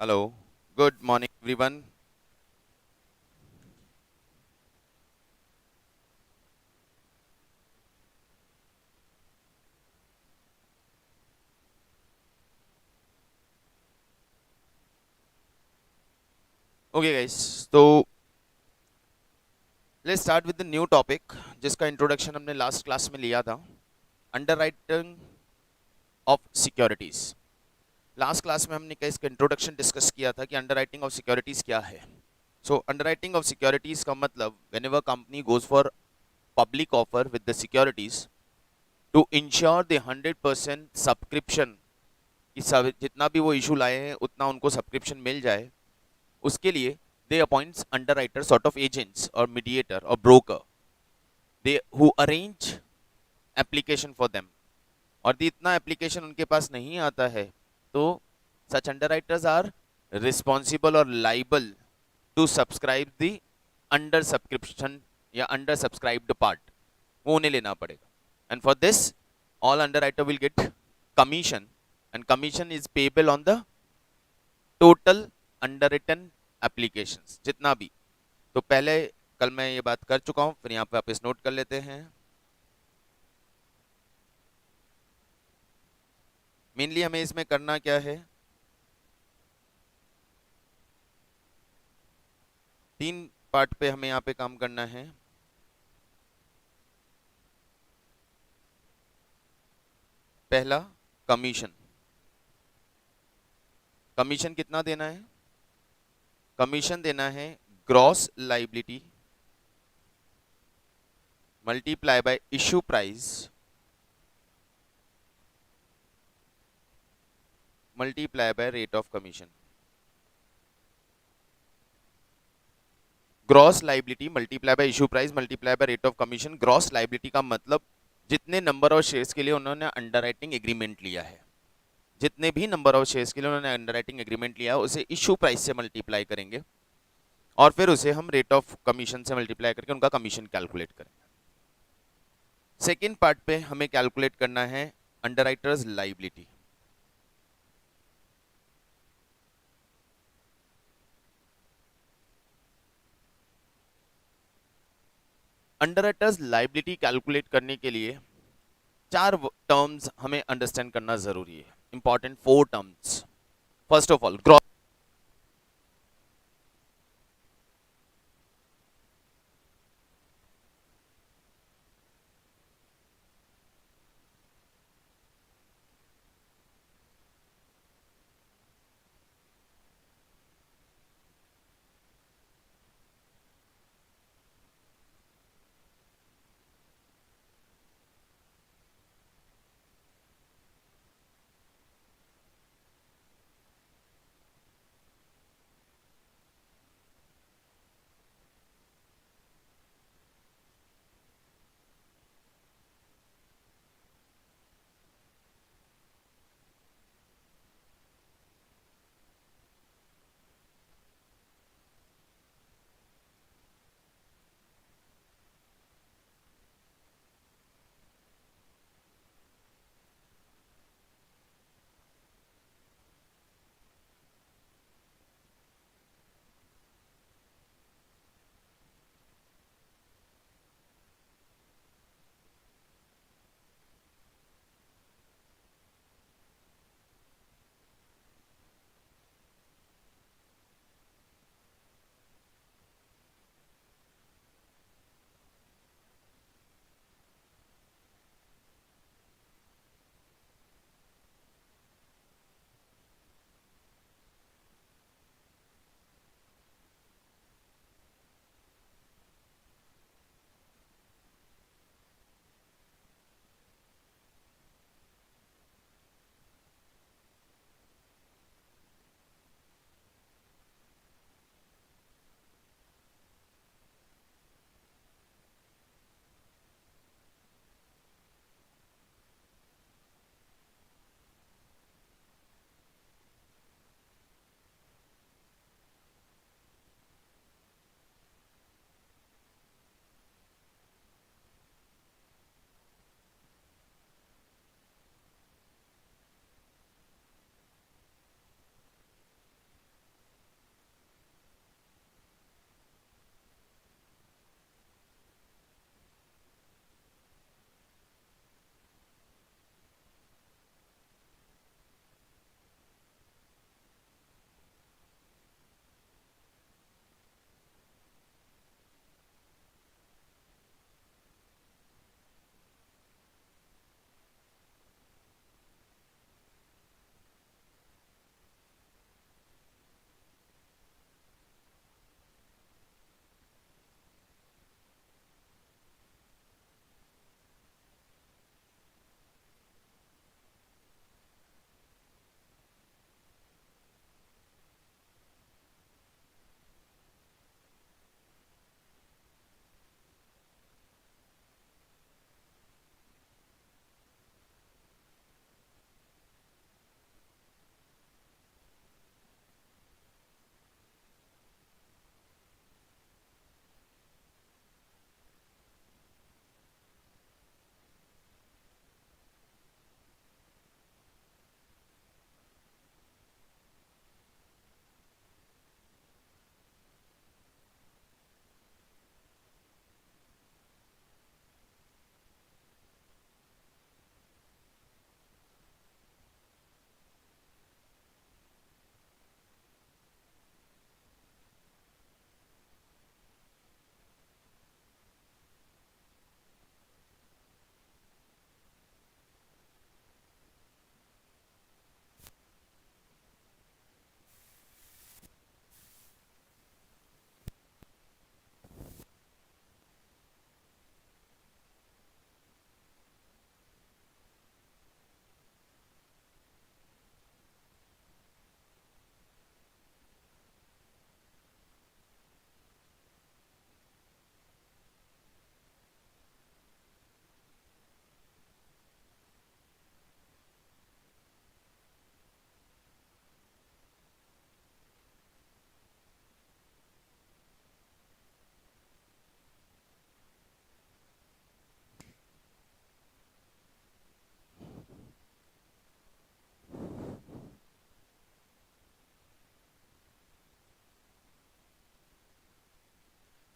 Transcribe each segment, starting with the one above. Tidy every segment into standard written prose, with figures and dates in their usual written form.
Hello. Good morning, everyone. Okay, guys. So let's start with the new topic, जिसका introduction हमने last class में लिया था. Underwriting of securities. Last class में हमने इसका इंट्रोडक्शन डिस्कस किया था कि अंडरराइटिंग ऑफ सिक्योरिटीज क्या है. सो अंडरराइटिंग ऑफ सिक्योरिटीज का मतलब whenever company goes for public offer with the securities to ensure the 100% subscription, कि जितना भी वो इशू लाए हैं उतना उनको सब्सक्रिप्शन मिल जाए, उसके लिए they appoints underwriter sort of agents or mediator or broker, they who arrange application for them. और यदि इतना एप्लीकेशन उनके पास नहीं आता है तो such underwriters are responsible or liable to subscribe the under subscription या under subscribed part, वो उन्हें लेना पड़ेगा. And for this all underwriter will get commission, and commission is payable on the total underwritten applications जितना भी. तो पहले कल मैं ये बात कर चुका हूं, फिर यहाँ पे आप इस नोट कर लेते हैं. मेनली हमें इसमें करना क्या है, तीन पार्ट पे हमें यहाँ पे काम करना है. पहला, कमीशन. कमीशन कितना देना है? कमीशन देना है gross liability multiply by issue price multiply by rate of commission. Gross liability multiply by issue price multiply by rate of commission. Gross liability का मतलब जितने नंबर ऑफ शेयर्स के लिए उन्होंने अंडरराइटिंग एग्रीमेंट लिया है, जितने भी नंबर ऑफ शेयर्स के लिए उन्होंने अंडरराइटिंग एग्रीमेंट लिया है उसे इशू प्राइस से मल्टीप्लाई करेंगे और फिर उसे हम रेट ऑफ कमीशन से मल्टीप्लाई करके उनका कमीशन कैलकुलेट करेंगे. सेकेंड पार्ट पे हमें कैलकुलेट करना है underwriters liability. Underwriters liability calculate करने के लिए चार टर्म्स हमें अंडरस्टैंड करना जरूरी है. Important four terms. First of all gross.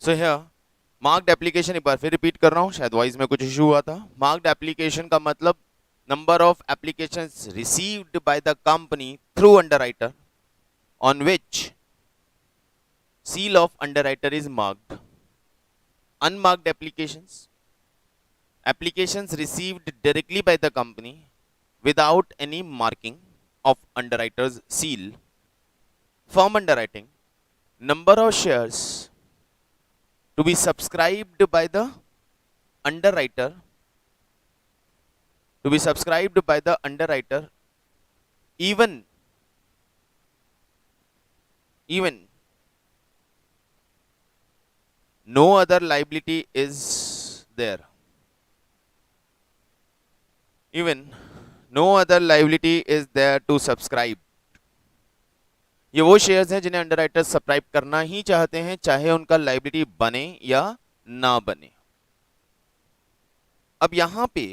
So here marked application, एक बार फिर रिपीट कर रहा हूं, शायद वॉइस में कुछ इशू हुआ था। मार्क्ड एप्लीकेशन का मतलब number of applications received by the company through underwriter on which seal of underwriter is marked. Unmarked applications received directly by the company without any marking of underwriter's seal. Firm underwriting, number of shares to be subscribed by the underwriter, even no other liability is there. Even no other liability is there to subscribe. ये वो shares हैं जिन्हें underwriters subscribe करना ही चाहते हैं, चाहे उनका liability बने या ना बने। अब यहां पे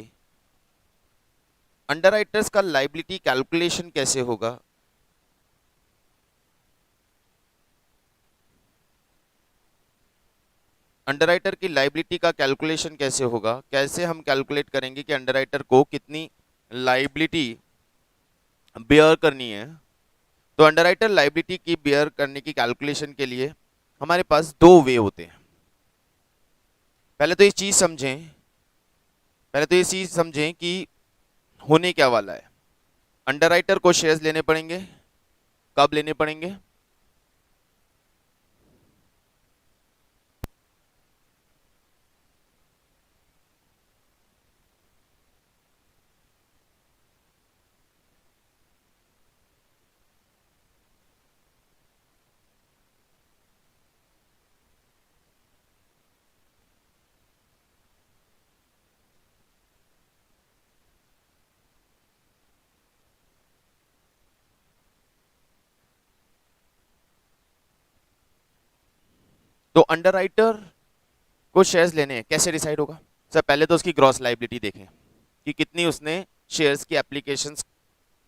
अंडरराइटर्स का लायबिलिटी कैलकुलेशन कैसे होगा? अंडरराइटर की लायबिलिटी का कैलकुलेशन कैसे होगा? कैसे हम कैलकुलेट करेंगे कि अंडरराइटर को कितनी लायबिलिटी बेयर करनी है? तो अंडरराइटर लायबिलिटी की बेयर करने की कैलकुलेशन के लिए हमारे पास दो वे होते हैं। पहले तो ये चीज समझें कि होने क्या वाला है। अंडरराइटर को शेयर्स लेने पड़ेंगे। कब लेने पड़ेंगे? तो अंडरराइटर को शेयर्स लेने हैं, कैसे डिसाइड होगा? सर पहले तो उसकी ग्रॉस लायबिलिटी देखें कि कितनी उसने शेयर्स की एप्लीकेशंस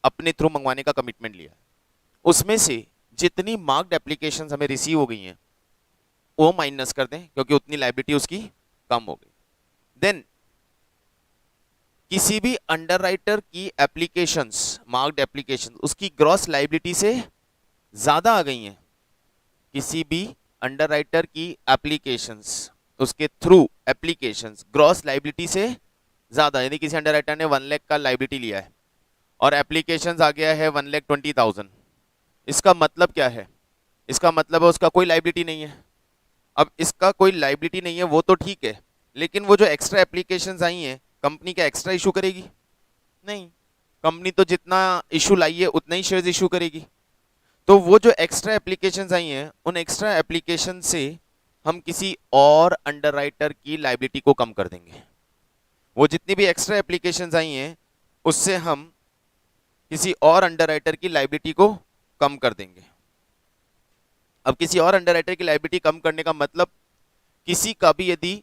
अपने थ्रू मंगवाने का कमिटमेंट लिया। उसमें से जितनी मार्क्ड एप्लीकेशंस हमें रिसीव हो गई हैं वो माइनस कर दें, क्योंकि उतनी लायबिलिटी उसकी कम हो गई। देन किसी भी अंडरराइटर की एप्लीकेशंस, मार्क्ड एप्लीकेशंस उसकी ग्रॉस लायबिलिटी से ज्यादा आ गई हैं, किसी भी अंडरराइटर की एप्लीकेशंस, उसके थ्रू एप्लीकेशंस ग्रॉस लायबिलिटी से ज्यादा, यानी किसी अंडरराइटर ने 1 लाख का लायबिलिटी लिया है और एप्लीकेशंस आ गया है 1,20,000, इसका मतलब क्या है? इसका मतलब है उसका कोई लायबिलिटी नहीं है। अब इसका कोई लायबिलिटी नहीं है वो तो ठीक है, लेकिन वो जो एक्स्ट्रा एप्लीकेशंस आई हैं कंपनी क्या एक्स्ट्रा इशू करेगी? नहीं, कंपनी तो जितना इशू लाई है उतना ही शेयर्स इशू करेगी। तो वो जो एक्स्ट्रा एप्लीकेशंस आई हैं उन एक्स्ट्रा एप्लीकेशन से हम किसी और अंडरराइटर की लायबिलिटी को कम कर देंगे। वो जितनी भी एक्स्ट्रा एप्लीकेशंस आई हैं उससे हम किसी और अंडरराइटर की लायबिलिटी को कम कर देंगे। अब किसी और अंडरराइटर की लायबिलिटी कम करने का मतलब किसी का भी यदि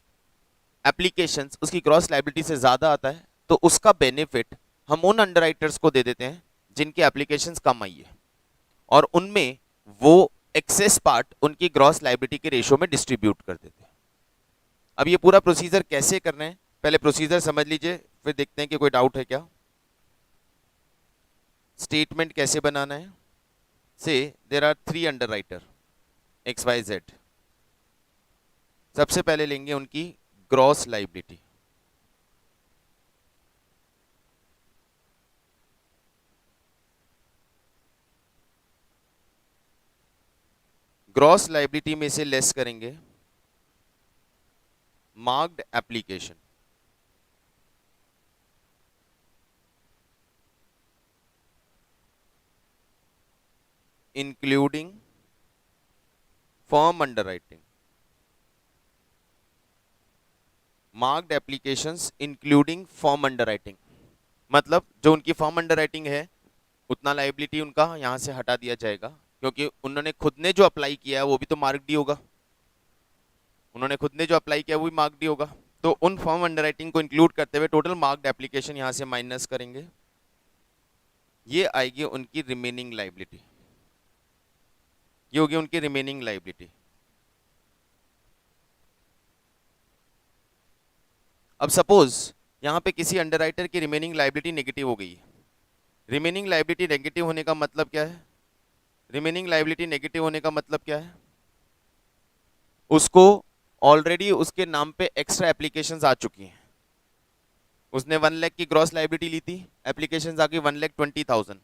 एप्लीकेशंस उसकी क्रॉस लायबिलिटी से ज्यादा आता है तो उसका बेनिफिट हम उन अंडरराइटर्स को दे देते हैं जिनकी एप्लीकेशंस कम आई है, और उनमें वो एक्सेस पार्ट उनकी ग्रॉस लायबिलिटी के रेशियो में डिस्ट्रीब्यूट कर देते हैं। अब ये पूरा प्रोसीजर कैसे करना है, पहले प्रोसीजर समझ लीजिए, फिर देखते हैं कि कोई डाउट है क्या। स्टेटमेंट कैसे बनाना है? से देयर आर 3 अंडरराइटर XYZ। सबसे पहले लेंगे उनकी ग्रॉस लायबिलिटी। ग्रॉस लायबिलिटी में से लेस करेंगे marked application. Including firm underwriting. Marked applications including firm underwriting मतलब जो उनकी फर्म अंडरराइटिंग है उतना लायबिलिटी उनका यहां से हटा दिया जाएगा, क्योंकि उन्होंने खुद ने जो अप्लाई किया है वो भी तो मार्क्ड ही होगा। उन्होंने खुद ने जो अप्लाई किया वो भी मार्क्ड ही होगा। तो उन फर्म अंडरराइटिंग को इंक्लूड करते हुए टोटल मार्क्ड एप्लीकेशन यहां से माइनस करेंगे, ये आएगी उनकी रिमेनिंग लायबिलिटी। ये होगी उनकी रिमेनिंग लायबिलिटी। अब सपोज यहाँ पे किसी अंडरराइटर की रिमेनिंग लायबिलिटी नेगेटिव हो गई है। रिमेनिंग लायबिलिटी नेगेटिव होने का मतलब क्या है? रिमेनिंग लायबिलिटी नेगेटिव होने का मतलब क्या है? उसको ऑलरेडी उसके नाम पे एक्स्ट्रा एप्लीकेशंस आ चुकी हैं। उसने 1 लाख की ग्रॉस लायबिलिटी ली थी, एप्लीकेशंस आ गई 1,20,000,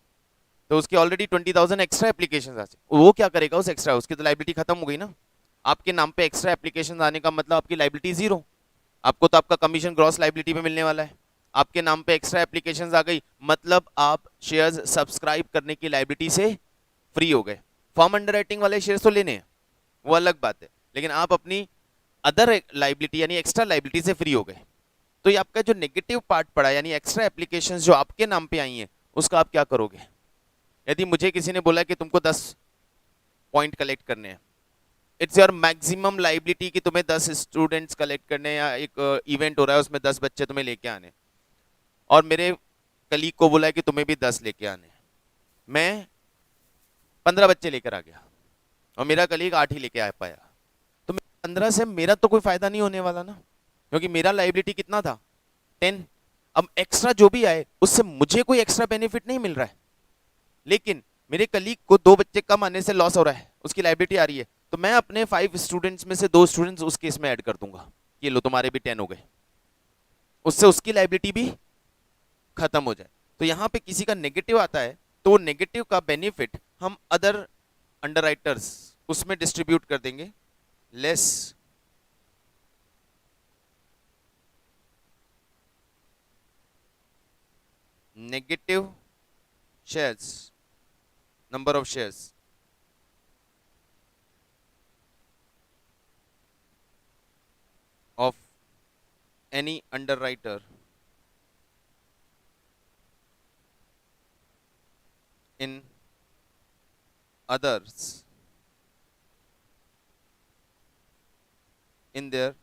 तो उसकी ऑलरेडी 20,000 एक्स्ट्रा एप्लीकेशंस आ चुकी। वो क्या करेगा उस एक्स्ट्रा? उसकी तो लायबिलिटी खत्म हो गई ना। आपके नाम पे एक्स्ट्रा एप्लीकेशन आने का मतलब आपकी लायबिलिटी जीरो। आपको तो आपका कमीशन ग्रॉस लायबिलिटी पे मिलने वाला है। आपके नाम पे एक्स्ट्रा एप्लीकेशंस आ गई, मतलब आप शेयर्स सब्सक्राइब करने की लायबिलिटी से फ्री हो गए। फॉर्म अंडरराइटिंग वाले शेयर्स तो लेने हैं, वो अलग बात है, लेकिन आप अपनी अदर लायबिलिटी यानी एक्स्ट्रा लायबिलिटी से फ्री हो गए। तो ये आपका जो नेगेटिव पार्ट पड़ा यानी एक्स्ट्रा एप्लीकेशंस जो आपके नाम पे आई हैं, उसका आप क्या करोगे? यदि मुझे किसी ने बोला कि तुमको 10 पॉइंट कलेक्ट करने हैं, इट्स योर मैक्सिमम लायबिलिटी कि तुम्हें 10 स्टूडेंट्स कलेक्ट करने, या एक इवेंट हो रहा है उसमें 10 बच्चे तुम्हें लेके आने, और मेरे कलीग को बोला है कि तुम्हें भी 10 लेके आने। मैं 15 बच्चे लेकर आ गया और मेरा कलीग 8 ही लेके आ पाया, तो 15 से मेरा तो कोई फायदा नहीं होने वाला ना, क्योंकि मेरा लायबिलिटी कितना था? 10। अब एक्स्ट्रा जो भी आए उससे मुझे कोई एक्स्ट्रा बेनिफिट नहीं मिल रहा है, लेकिन मेरे कलीग को 2 बच्चे कम आने से लॉस हो रहा है, उसकी लायबिलिटी आ रही है, तो मैं अपने 5 स्टूडेंट्स में से 2 स्टूडेंट्स उस केस में ऐड कर दूंगा, ये लो तुम्हारे भी 10 हो गए, उससे उसकी लायबिलिटी भी खत्म हो जाए। तो यहां पे किसी का नेगेटिव आता है तो वो नेगेटिव का बेनिफिट हम अदर अंडरराइटर्स उसमें डिस्ट्रीब्यूट कर देंगे, less negative shares, number of shares of any underwriter in others in their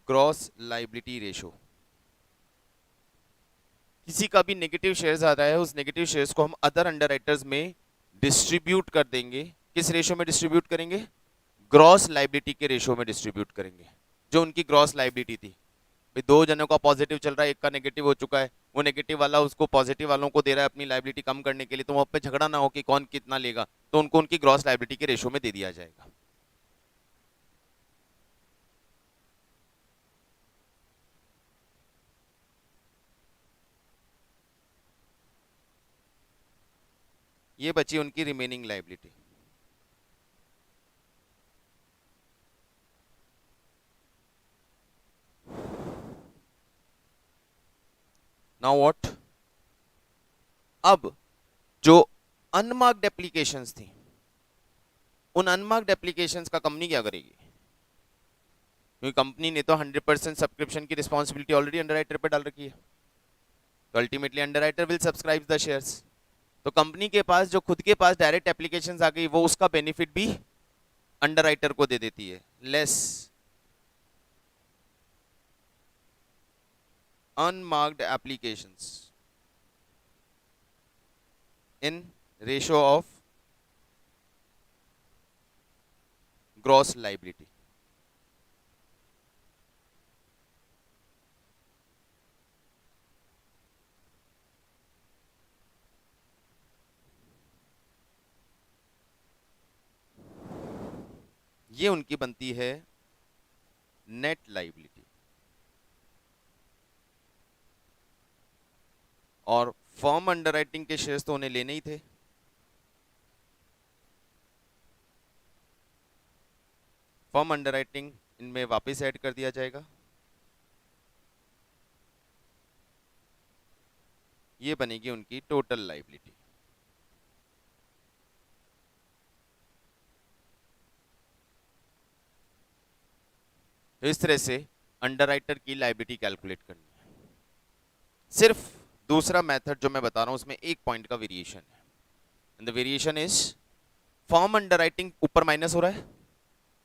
gross liability ratio। किसी का भी नेगेटिव शेयर्स आ रहा है, उस नेगेटिव शेयर्स को हम अदर अंडरराइटर्स में डिस्ट्रीब्यूट कर देंगे। किस रेशियो में डिस्ट्रीब्यूट करेंगे? ग्रॉस लायबिलिटी के रेशियो में डिस्ट्रीब्यूट करेंगे, जो उनकी ग्रॉस लायबिलिटी थी। भाई 2 जनों का पॉजिटिव चल रहा है, एक का नेगेटिव हो चुका है, वो नेगेटिव वाला उसको पॉजिटिव वालों को दे रहा है अपनी लायबिलिटी कम करने के लिए, तो वहां पे झगड़ा ना हो कि कौन कितना लेगा, तो उनको उनकी ग्रॉस लायबिलिटी के रेशियो में दे दिया जाएगा। ये बची उनकी रिमेनिंग लायबिलिटी। Now what? अब जो अनमार्क्ड एप्लीकेशंस थी, उन अनमार्क्ड एप्लीकेशंस का कंपनी क्या करेगी? क्योंकि कंपनी ने तो 100% सब्सक्रिप्शन की रिस्पॉन्सिबिलिटी ऑलरेडी अंडरराइटर पे डाल रखी है, तो ultimately underwriter will subscribe the shares. तो कंपनी के पास जो खुद के पास डायरेक्ट एप्लीकेशंस आ गई, वो उसका बेनिफिट भी अंडरराइटर को दे देती है, less unmarked applications in ratio of gross liability। ये उनकी बनती है नेट लायबिलिटी। और फर्म अंडरराइटिंग के शेयर्स तो उन्हें लेने ही थे, फर्म अंडरराइटिंग इनमें वापस ऐड कर दिया जाएगा। ये बनेगी उनकी टोटल लायबिलिटी। तो इस तरह से अंडरराइटर की लायबिलिटी कैलकुलेट करनी है। सिर्फ दूसरा मेथड जो मैं बता रहा हूं उसमें एक पॉइंट का वेरिएशन है, and the variation is form underwriting ऊपर माइनस हो रहा है,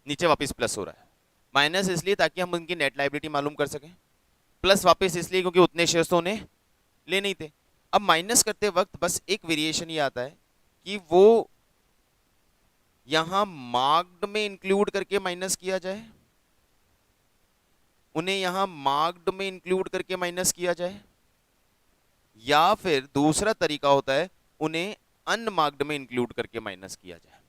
नीचे वापस प्लस हो रहा है। माइनस इसलिए ताकि हम उनकी नेट लायबिलिटी मालूम कर सकें, प्लस वापस इसलिए क्योंकि उतने शेयर्स तो उन्हें ले नहीं थे। अब माइनस करते वक्त बस एक वेरिएशन ये आता है कि वो यहां मार्क्ड में इंक्लूड करके माइनस किया जाए, उन्हें यहां मार्क्ड में इंक्लूड करके माइनस किया जाए, या फिर दूसरा तरीका होता है उन्हें अनमार्क्ड में इंक्लूड करके माइनस किया जाए।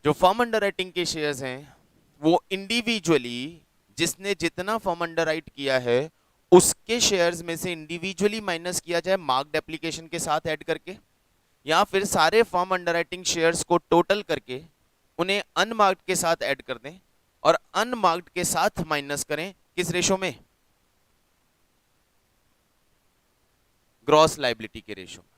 जो फर्म अंडरराइटिंग के शेयर्स हैं वो इंडिविजुअली, जिसने जितना फर्म अंडरराइट किया है उसके शेयर्स में से इंडिविजुअली माइनस किया जाए मार्क्ड एप्लीकेशन के साथ ऐड करके, या फिर सारे फर्म अंडरराइटिंग शेयर्स को टोटल करके उन्हें अनमार्क्ड के साथ ऐड कर दें और अनमार्क्ड के साथ माइनस करें, किस रेशो में? ग्रॉस लायबिलिटी के रेशो में।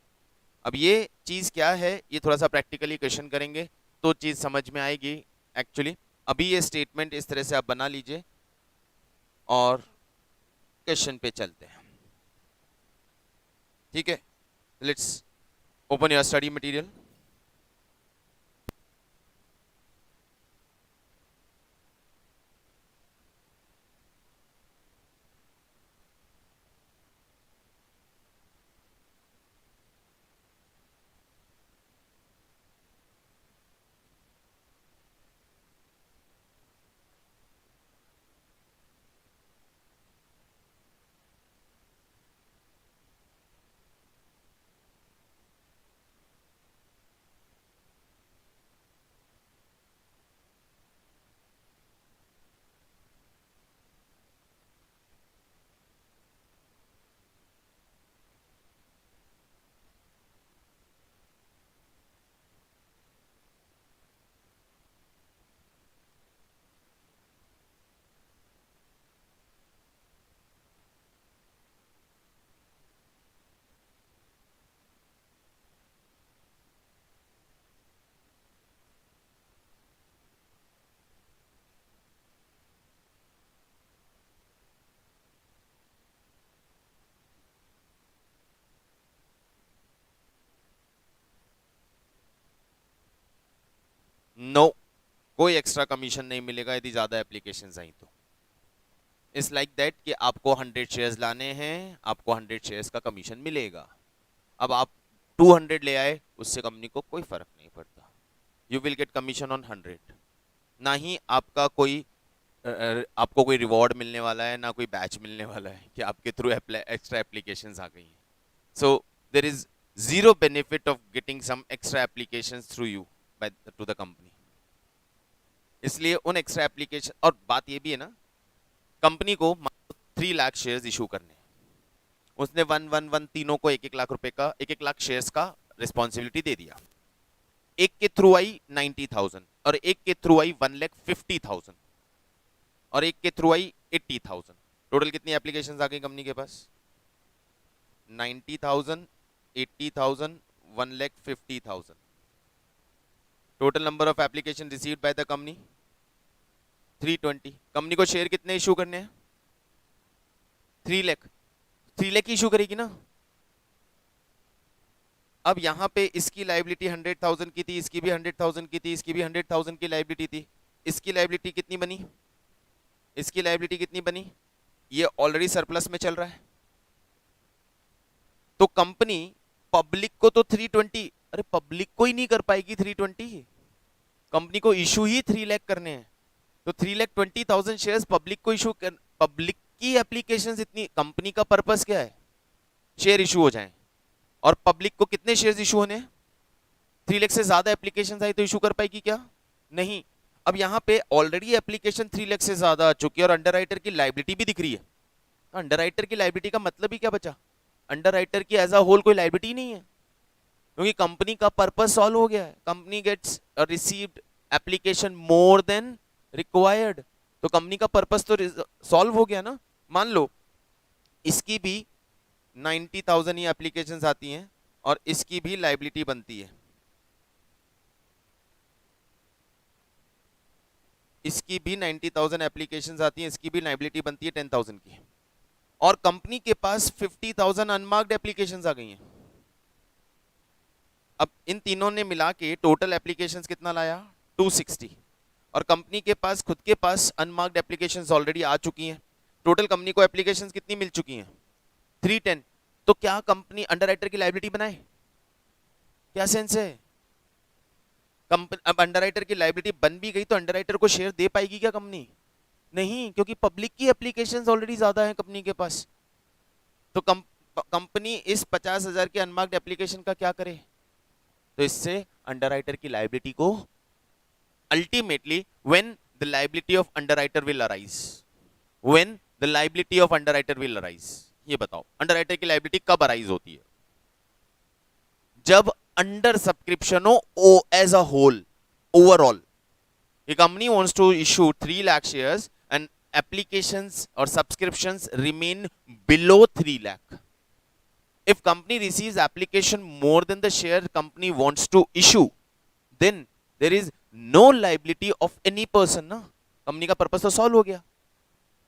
अब ये चीज क्या है, ये थोड़ा सा प्रैक्टिकली क्वेश्चन करेंगे तो चीज समझ में आएगी एक्चुअली। अभी ये स्टेटमेंट इस तरह से आप बना लीजिए और क्वेश्चन पे चलते हैं, ठीक है? Let's open your study material. No, कोई एक्स्ट्रा कमीशन नहीं मिलेगा यदि ज्यादा एप्लीकेशंस आई तो। इट्स लाइक दैट कि आपको 100 शेयर्स लाने हैं, आपको 100 शेयर्स का कमीशन मिलेगा। अब आप 200 ले आए, उससे कंपनी को कोई फर्क नहीं पड़ता, you will get commission on 100। ना ही आपका कोई आपको कोई रिवॉर्ड मिलने वाला है, ना कोई बैच मिलने वाला है कि आपके थ्रू एक्स्ट्रा एप्लीकेशंस आ गई हैं। So there is zero benefit of getting some extra applications through you by to the company. इसलिए उन एक्स्ट्रा एप्लीकेशन, और बात ये भी है ना, कंपनी को 3 लाख शेयर्स इशू करने, उसने 111 तीनों को 1-1 लाख रुपए का, 1-1 लाख शेयर्स का रिस्पॉन्सिबिलिटी दे दिया। एक के थ्रू आई 90,000 और एक के थ्रू आई 1,50,000 और एक के थ्रू आई 80,000। टोटल कितनी एप्लीकेशंस आ गई कंपनी के पास? 90,000, 80,000, 1,50,000। Total number of application received by the company 320। Company को शेयर कितने इशू करने हैं? 3 लाख। 3 लाख इशू करेगी ना। अब यहां पे इसकी लाइबिलिटी 100,000 की थी, इसकी भी 100,000 की थी, इसकी भी 100,000 की लाइबिलिटी थी। इसकी लाइबिलिटी कितनी बनी? इसकी लाइबिलिटी कितनी बनी? ये ऑलरेडी सरप्लस में चल रहा है। तो कंपनी पब्लिक को तो 320, अरे पब्लिक को ही नहीं कर पाएगी 320, कंपनी को इशू ही 3 लाख करने हैं। तो 3,20,000 शेयर्स पब्लिक को इशू कर, पब्लिक की एप्लीकेशंस इतनी, कंपनी का पर्पस क्या है? शेयर इशू हो जाएं। और पब्लिक को कितने शेयर्स इशू होने? 3 लाख से ज्यादा एप्लीकेशंस आई तो इशू कर पाएगी क्या? नहीं। अब यहां पे ऑलरेडी एप्लीकेशन 3 लाख से ज्यादा आ चुकी है और अंडरराइटर की लायबिलिटी भी दिख रही है। अंडरराइटर की लायबिलिटी का मतलब ही क्या बचा? अंडरराइटर की एज अ होल कोई लायबिलिटी नहीं है, क्योंकि कंपनी का पर्पस सॉल्व हो गया है। Company gets received application more than required, तो कंपनी का पर्पस तो सॉल्व हो गया ना। मान लो इसकी भी 90,000 ही एप्लीकेशंस आती हैं और इसकी भी लायबिलिटी बनती है, इसकी भी 90,000 एप्लीकेशंस आती हैं, इसकी भी लायबिलिटी बनती है 10,000 की, और कंपनी के पास 50,000 अनमार्क्ड एप्लीकेशंस आ गई हैं। अब इन तीनों ने मिला के टोटल एप्लीकेशंस कितना लाया? 260। और कंपनी के पास खुद के पास अनमार्क्ड एप्लीकेशंस ऑलरेडी आ चुकी हैं। टोटल कंपनी को एप्लीकेशंस कितनी मिल चुकी हैं? 310। तो क्या कंपनी अंडरराइटर की लायबिलिटी बनाए? क्या सेंस है? कंपनी अब अंडरराइटर की लायबिलिटी बन भी गई तो अंडरराइटर को शेयर दे पाएगी क्या कंपनी? नहीं, क्योंकि पब्लिक की एप्लीकेशंस ऑलरेडी ज्यादा है कंपनी के पास। तो कंपनी इस 50,000 के अनमार्क्ड एप्लीकेशन का क्या करे? तो इससे अंडरराइटर की लायबिलिटी को ultimately when the liability of underwriter will arise, when the liability of underwriter will arise, ये बताओ अंडरराइटर की लायबिलिटी कब अराइज होती है? जब अंडर सब्सक्रिप्शन हो as a whole, overall a company wants to issue 3 lakh shares and applications or subscriptions remain below 3 lakh. If company receives application more than the share company wants to issue, then there is no liability of any person ना, company का purpose तो solve हो गया।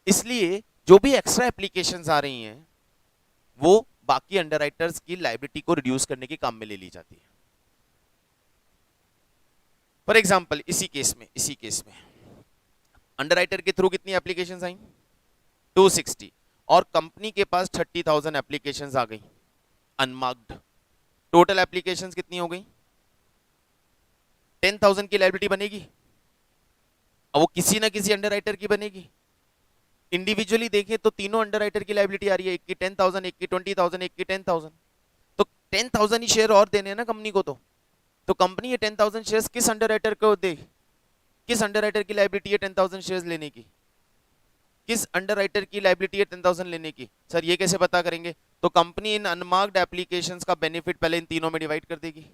इसलिए जो भी extra applications आ रही हैं वो बाकी अंडरराइटर्स की लायबिलिटी को रिड्यूस करने के काम में ले ली जाती है। फॉर एग्जाम्पल इसी केस में अंडरराइटर के थ्रू कितनी एप्लीकेशंस आई? 260, और कंपनी के पास 30,000 एप्लीकेशंस आ गई अनमार्क्ड। टोटल एप्लीकेशंस कितनी हो गई? 10,000 की लायबिलिटी बनेगी। अब वो किसी ना किसी अंडरराइटर की बनेगी। इंडिविजुअली देखें तो तीनों अंडरराइटर की लायबिलिटी आ रही है, एक की 10,000, एक की 20,000, एक की 10,000। तो 10,000 ही शेयर और देने हैं ना कंपनी को। तो कंपनी ये 10,000 शेयर्स किस अंडरराइटर को दे? किस अंडरराइटर की लायबिलिटी है 10,000 शेयर्स लेने की? किस अंडरराइटर की लायबिलिटी है 10,000 लेने की? सर ये कैसे पता करेंगे? तो कंपनी इन अनमार्क्ड एप्लीकेशंस का बेनिफिट पहले इन तीनों में डिवाइड कर देगी।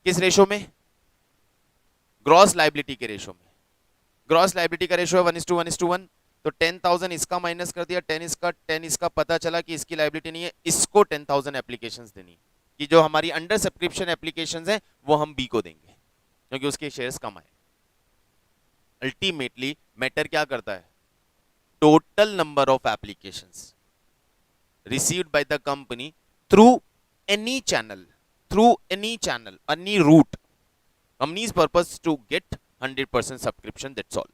किस रेशो में? ग्रॉस लायबिलिटी के रेशो में। ग्रॉस लायबिलिटी का रेशो है 1:1:1। तो 10,000 इसका माइनस कर दिया, 10 इसका, पता चला कि इसकी लायबिलिटी नहीं है, इसको 10,000 एप्लीकेशंस देनी कि जो हमारी अंडर सब्सक्रिप्शन एप्लीकेशंस हैं वो हम बी को देंगे क्योंकि उसके शेयर्स कम आए। अल्टीमेटली मैटर क्या करता है? Total number of applications received by the company through any channel, any route. Company's purpose to get 100% subscription, that's all.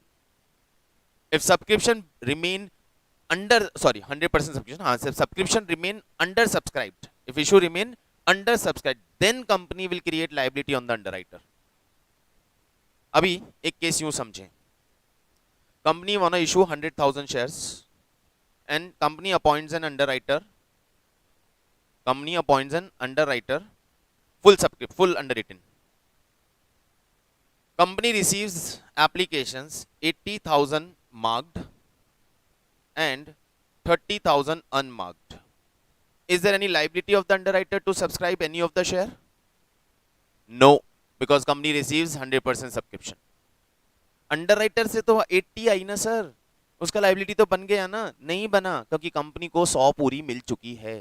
If subscription remain 100% subscription, subscription remain under subscribed, if issue remain under subscribed, then company will create liability on the underwriter. अभी एक case यूं समझें, company wanna issue 100,000 shares and company appoints an underwriter, full underwritten. Company receives applications 80,000 marked and 30,000 unmarked. Is there any liability of the underwriter to subscribe any of the share? No, because company receives 100% subscription. Underwriter से तो 80 आई ना sir, उसका liability तो बन गया ना? नहीं बना, क्योंकि कंपनी को 100 पूरी मिल चुकी है।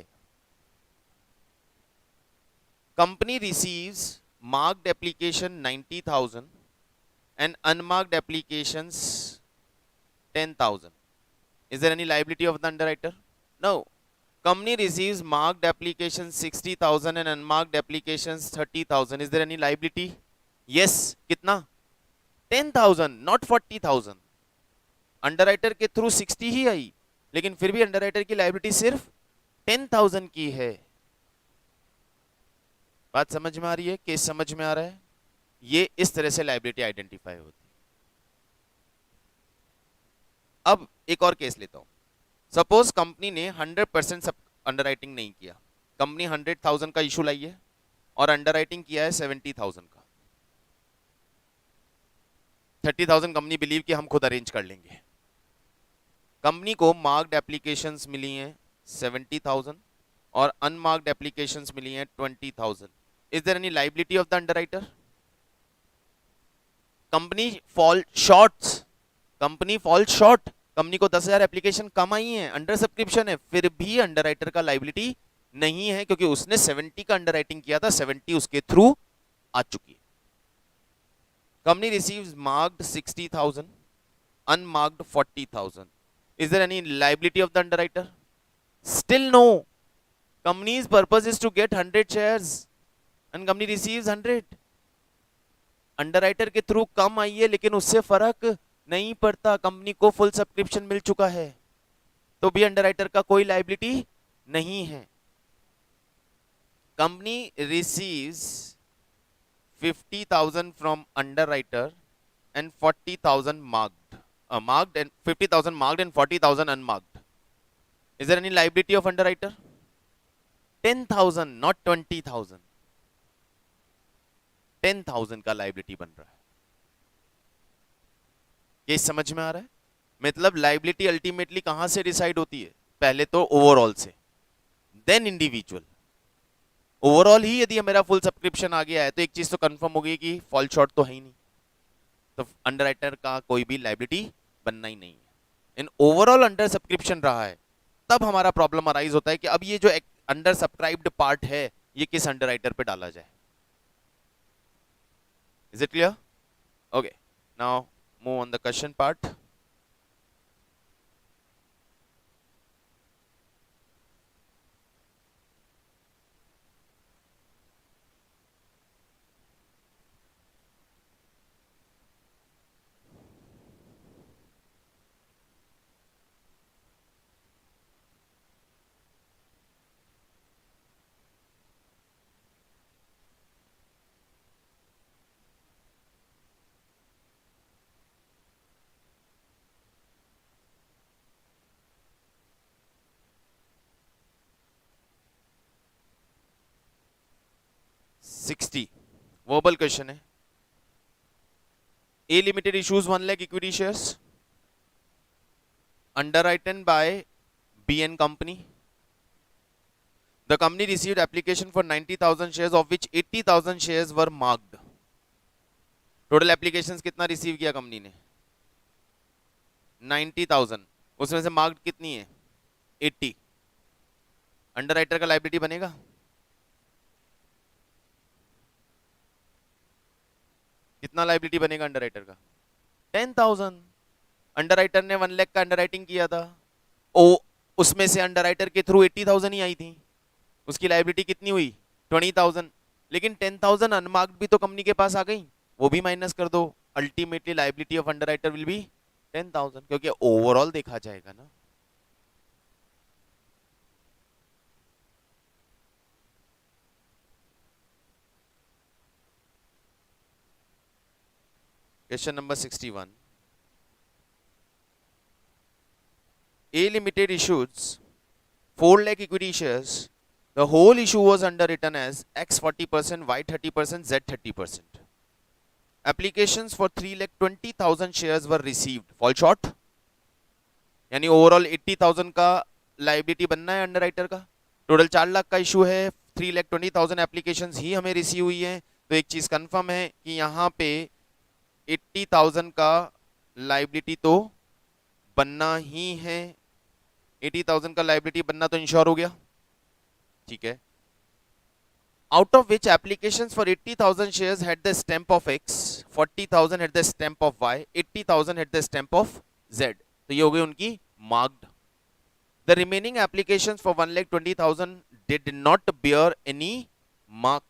Company receives marked application 90,000 and unmarked applications 10,000. Is there any liability of the underwriter? No. Company receives marked applications 60,000 and unmarked applications 30,000. Is there any liability? Yes. कितना? 10,000, not 40,000. अंडरराइटर के थ्रू 60 ही आई, लेकिन फिर भी underwriter की liability सिर्फ 10,000 की है। बात समझ में आ रही है? केस समझ में आ रहा है? ये इस तरह से लायबिलिटी आइडेंटिफाई होती है। अब एक और केस लेता हूं। सपोज कंपनी ने 100% अंडरराइटिंग नहीं किया, कंपनी 100,000 का इशू लाई है और अंडरराइटिंग किया है 70,000 का। 30,000 कंपनी बिलीव कि हम खुद अरेंज कर लेंगे। कंपनी को मार्क्ड एप्लीकेशंस मिली हैं 70,000 और अनमार्क्ड एप्लीकेशंस मिली हैं 20,000। Is there any liability of the underwriter? Company fall short, company को 10,000 एप्लीकेशन कम आई हैं, अंडर सब्सक्रिप्शन है, फिर भी अंडरराइटर का लायबिलिटी नहीं है क्योंकि उसने 70 का अंडरराइटिंग किया था, 70 उसके थ्रू आ चुकी है। Company receives marked 60,000, unmarked 40,000। Is there any liability of the underwriter? Still no. Companies purpose is to get 100 shares and company receives 100। Underwriter के थ्रू कम आई है लेकिन उससे फर्क नहीं पड़ता, कंपनी को फुल सब्सक्रिप्शन मिल चुका है, तो भी अंडरराइटर का कोई लायबिलिटी नहीं है। Company receives 50,000 from underwriter and 40,000 marked. marked and 50,000 marked and 40,000 unmarked. Is there any liability of underwriter? 10,000, not 20,000. 10,000 का liability बन रहा है. ये समझ में आ रहा है? मतलब लाइबिलिटी अल्टीमेटली कहां से डिसाइड होती है? पहले तो ओवरऑल से, देन इंडिविजुअल. ओवरऑल ही यदि मेरा फुल सब्सक्रिप्शन आ गया है तो एक चीज तो कंफर्म हो गई कि फॉल शॉर्ट तो है ही नहीं, तो अंडरराइटर का कोई भी लाइबिलिटी बनना ही नहीं है. इन ओवरऑल अंडर सब्सक्रिप्शन रहा है तब हमारा प्रॉब्लम अराइज होता है कि अब ये जो अंडर सब्सक्राइब्ड पार्ट है ये किस अंडरराइटर पे डाला जाए. Is it clear? Okay, now move on the question part. Verbal question है. A Limited issues 1 lakh equity shares underwritten by BN Company. The company received application for 90,000 shares of which 80,000 shares were marked. Total applications कितना receive किया company ने? 90,000. उसमें से marked कितनी है? 80. Underwriter का liability बनेगा? कितना लायबिलिटी बनेगा अंडरराइटर का? 10,000. अंडरराइटर ने 1 लाख का अंडरराइटिंग किया था, ओ उसमें से अंडरराइटर के थ्रू 80,000 ही आई थी, उसकी लायबिलिटी कितनी हुई? 20,000. लेकिन 10,000 अनमार्क्ड भी तो कंपनी के पास आ गई, वो भी माइनस कर दो. Ultimately liability of underwriter will be 10,000, क्योंकि ओवरऑल देखा जाएगा ना. Question number 61. A Limited issues 4 lakh equity shares. The whole issue was underwritten as X 40%, Y 30%, Z 30%. Applications for 3,20,000 shares were received. Fall short. यानी overall 80,000 का liability बनना है underwriter का. Total 4 lakh का इशू है, 3,20,000 एप्लीकेशंस ही हमें रिसीव हुई है. तो एक चीज कंफर्म है कि यहाँ पे 80,000 का लायबिलिटी तो बनना ही है. 80,000 का लायबिलिटी बनना तो इंश्योर हो गया, ठीक है. Out of which applications for 80,000 shares had the stamp of X, 40,000 had the stamp of Y, 80,000 had the stamp of Z. तो ये हो गई उनकी marked. The remaining applications for 1,20,000 did not bear any mark.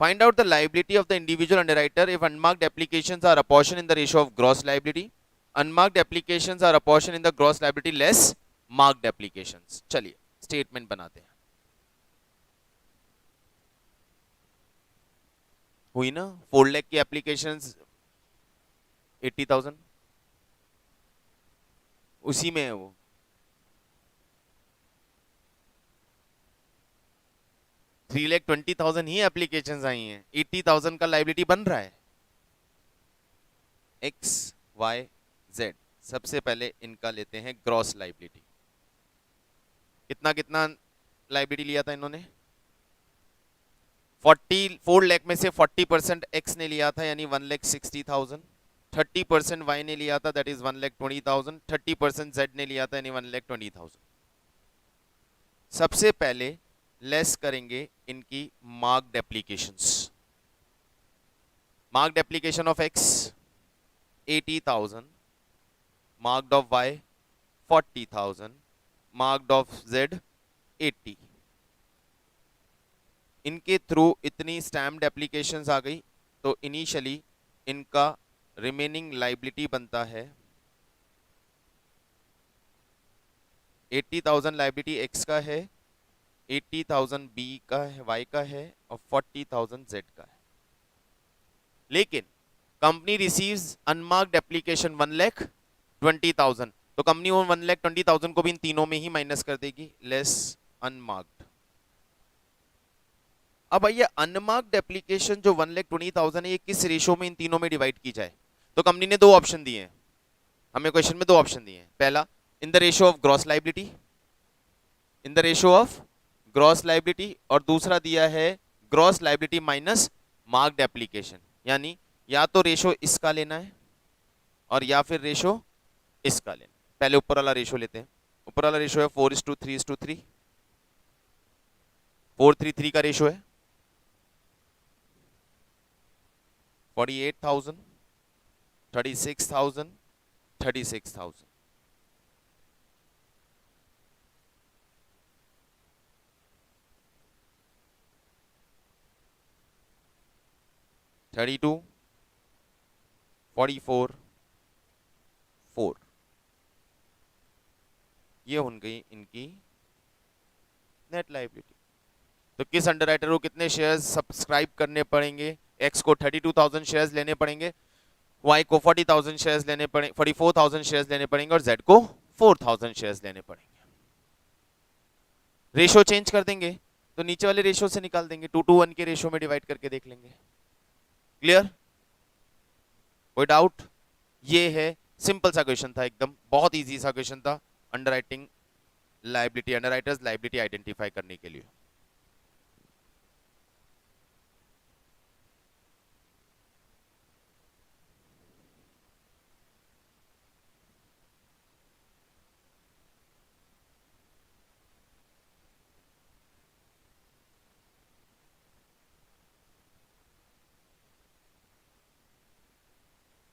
Find out the liability of the individual underwriter if unmarked applications are apportioned in the ratio of gross liability. Unmarked applications are apportioned in the gross liability less marked applications. चलिए statement बनाते हैं. हुई ना 4 लाख की applications 80,000 उसी में है वो. थ्री लाख 20,000 ही एप्लीकेशंस आई हैं, 80,000 का लायबिलिटी बन रहा है. X Y Z. सबसे पहले इनका लेते हैं ग्रॉस लायबिलिटी. कितना कितना लायबिलिटी लिया था इन्होंने? 4 लाख में से 40% एक्स ने लिया था यानी 1,60,000. 30% वाई ने लिया था दैट इज 1,20,000. 30% जेड ने लिया था यानी 1,20,000. सबसे पहले लेस करेंगे इनकी marked applications. Marked application of X 80,000, marked of Y 40,000, marked of Z 80. इनके थ्रू इतनी स्टैम्प्ड एप्लीकेशंस आ गई तो इनिशियली इनका रिमेनिंग लायबिलिटी बनता है 80,000 लायबिलिटी एक्स का है, 80,000 बी का है, वाई का है और 40,000 जेड का है. लेकिन कंपनी रिसीव्स अनमार्क्ड एप्लीकेशन 1,20,000, तो कंपनी वो 1,20,000 को भी इन तीनों में ही माइनस कर देगी, लेस अनमार्क्ड। अब ये अनमार्क्ड एप्लीकेशन जो 1,20,000 है, ये किस रेशो में इन तीनों में डिवाइड की जाए? तो कंपनी ने दो ऑप्शन दिए हैं, हमें क्वेश्चन में दो ऑप्शन दिए हैं। पहला, in the ratio of gross liability, in the ratio of gross liability, और दूसरा दिया है gross liability minus marked application. यानी या तो रेशो इसका लेना है और या फिर रेशो इसका लेना। पहले ऊपर वाला रेशो लेते हैं। ऊपर वाला रेशो है 4:3:3, 4:3:3 का रेशो है 48,000, 36,000, 36,000। थर्टी टू 44 4, ये हो गई इनकी नेट लाइबिलिटी। तो किस अंडरराइटर को कितने शेयर्स सब्सक्राइब करने पड़ेंगे? एक्स को 32,000 शेयर्स लेने पड़ेंगे, वाई को 40,000 शेयर्स लेने पड़ेंगे, 44,000 शेयर्स लेने पड़ेंगे, और जेड को 4,000 शेयर्स लेने पड़ेंगे। रेशो चेंज कर देंगे तो नीचे वाले रेशो से निकाल देंगे, 2:1 के रेशो में डिवाइड करके देख लेंगे। क्लियर? कोई डाउट? ये है सिंपल सा क्वेश्चन था, एकदम बहुत इजी सा क्वेश्चन था underwriting liability, underwriters liability identify करने के लिए।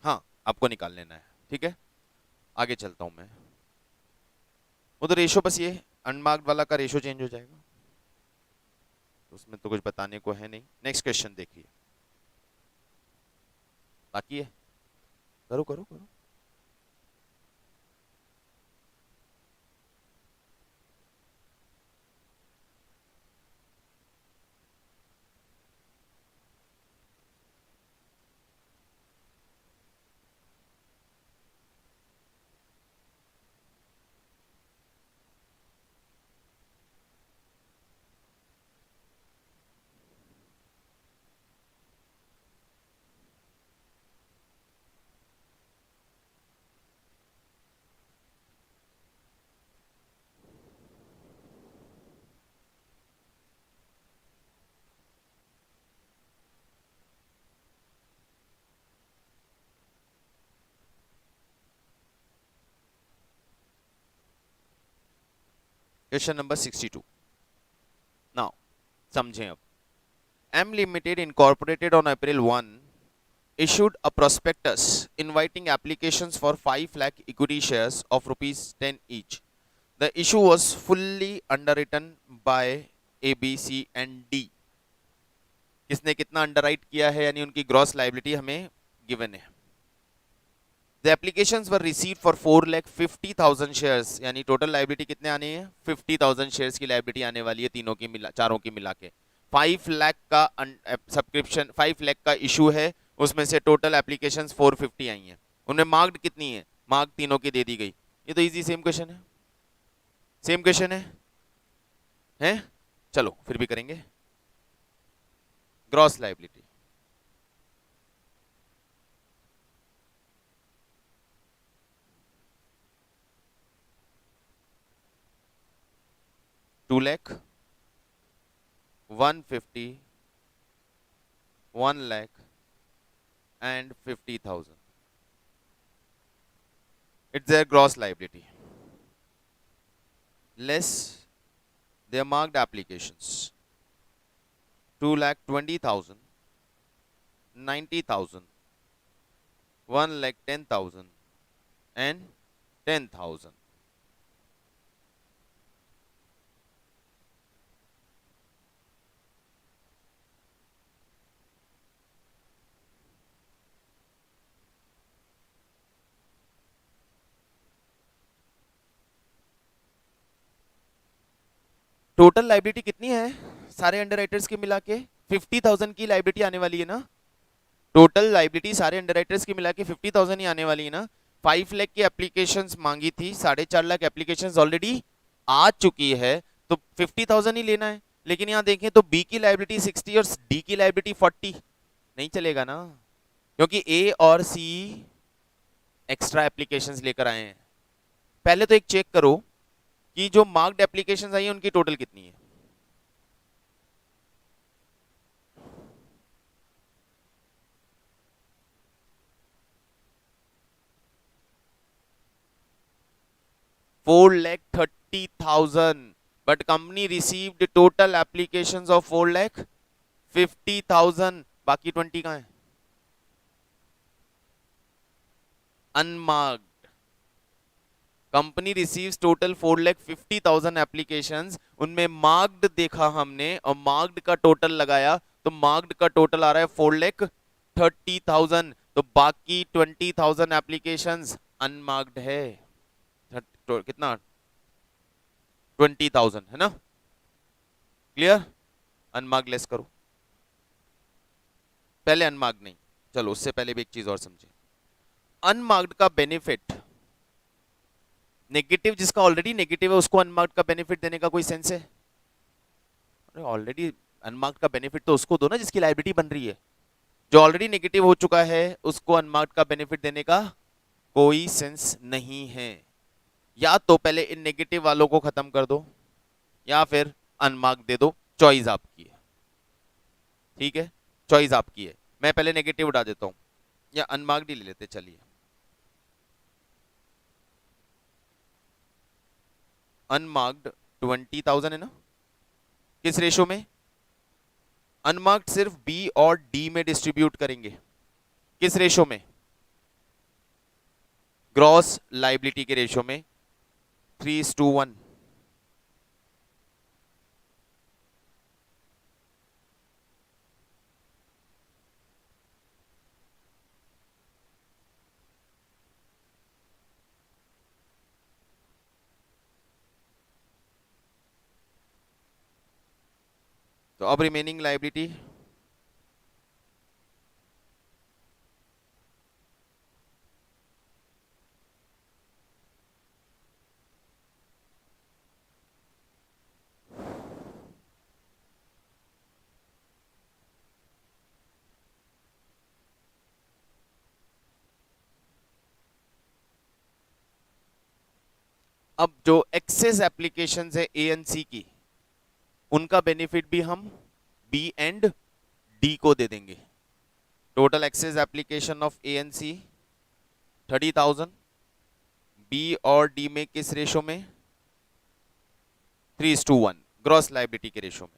हाँ, आपको निकाल लेना है, ठीक है। आगे चलता हूं मैं। वो तो रेशो बस ये अनमार्क्ड वाला का रेशो चेंज हो जाएगा, तो उसमें तो कुछ बताने को है नहीं। नेक्स्ट क्वेश्चन देखिए, बाकी है, करो करो करो। Question number 62। नाउ समझें अब। M Limited Incorporated on April 1 issued a prospectus inviting applications for 5 lakh equity shares of rupees 10 each. The issue was fully underwritten by A, B, C and D. किसने कितना underwrite किया है, यानी उनकी gross liability हमें given है। The applications were received for 4,50,000 shares, यानी total liability कितने आने हैं? 50,000 शेयर्स की लायबिलिटी आने वाली है, तीनों की मिला, चारों की मिला के। 5 लाख का सब्सक्रिप्शन, 5 लाख का इशू है, उसमें से टोटल एप्लीकेशंस 450 आई हैं। उन्हें मार्क्ड कितनी है? मार्क तीनों की दे दी गई। ये तो इजी सेम क्वेश्चन है, सेम क्वेश्चन है? चलो फिर भी करेंगे। Gross liability, two lakh, 150, 1 lakh and 50,000. It's their gross liability less their marked applications 2,20,000, 90,000, 1,10,000 and 10,000. Total liability कितनी है सारे अंडरराइटर्स के मिला के? 50,000 की लाइबिलिटी आने वाली है ना। टोटल लाइबिलिटी सारे अंडरराइटर्स की मिला के 50,000 ही आने वाली है ना। 5 लाख की एप्लीकेशंस मांगी थी, 4.5 लाख एप्लीकेशंस ऑलरेडी आ चुकी है, तो 50,000 ही लेना है। लेकिन यहाँ देखें तो बी की लाइबिलिटी 60 और डी की लाइबिलिटी 40, नहीं चलेगा ना, क्योंकि ए और सी एक्स्ट्रा एप्लीकेशंस लेकर आए हैं। पहले तो एक चेक करो कि जो मार्क्ड एप्लीकेशंस आई है उनकी टोटल कितनी है। $4,30,000, but company received total applications of 4,50,000। बाकी 20 कहाँ है? Unmarked. Company receives total 4,50,000 applications, उनमें मार्क्ड देखा हमने और मार्क्ड का टोटल लगाया, तो मार्क्ड का टोटल आ रहा है 4,30,000। तो बाकी 20,000 एप्लीकेशंस अनमार्क्ड है। कितना? 20,000 है ना। क्लियर? अनमार्क्ड लेस करो, पहले अनमार्क्ड नहीं, चलो उससे पहले भी एक चीज और समझे। अनमार्क्ड का बेनिफिट, नेगेटिव जिसका ऑलरेडी नेगेटिव है उसको अनमार्क्ड का बेनिफिट देने का कोई सेंस है? अरे ऑलरेडी अनमार्क्ड का बेनिफिट तो उसको दो ना जिसकी लायबिलिटी बन रही है। जो ऑलरेडी नेगेटिव हो चुका है उसको अनमार्क्ड का बेनिफिट देने का कोई सेंस नहीं है। या तो पहले इन नेगेटिव वालों को खत्म कर दो या फिर अनमार्क्ड दे दो, चॉइस आपकी है। ठीक है, चॉइस आपकी है। मैं पहले नेगेटिव उठा देता हूं या अनमार्क्ड ही ले लेते, चलिए। अनमार्क्ड 20,000 है ना, किस रेशो में? अनमार्क्ड सिर्फ बी और डी में डिस्ट्रीब्यूट करेंगे, किस रेशो में? ग्रॉस लाइबिलिटी के रेशो में, 3:1। तो अब रिमेनिंग लाइबिलिटी, अब जो एक्सेस एप्लीकेशंस है ए एंड सी की, उनका बेनिफिट भी हम बी एंड डी को दे देंगे। Total excess application of A and C 30,000, B और डी में किस रेशो में? 3:1, ग्रॉस लाइबिलिटी के रेशो में।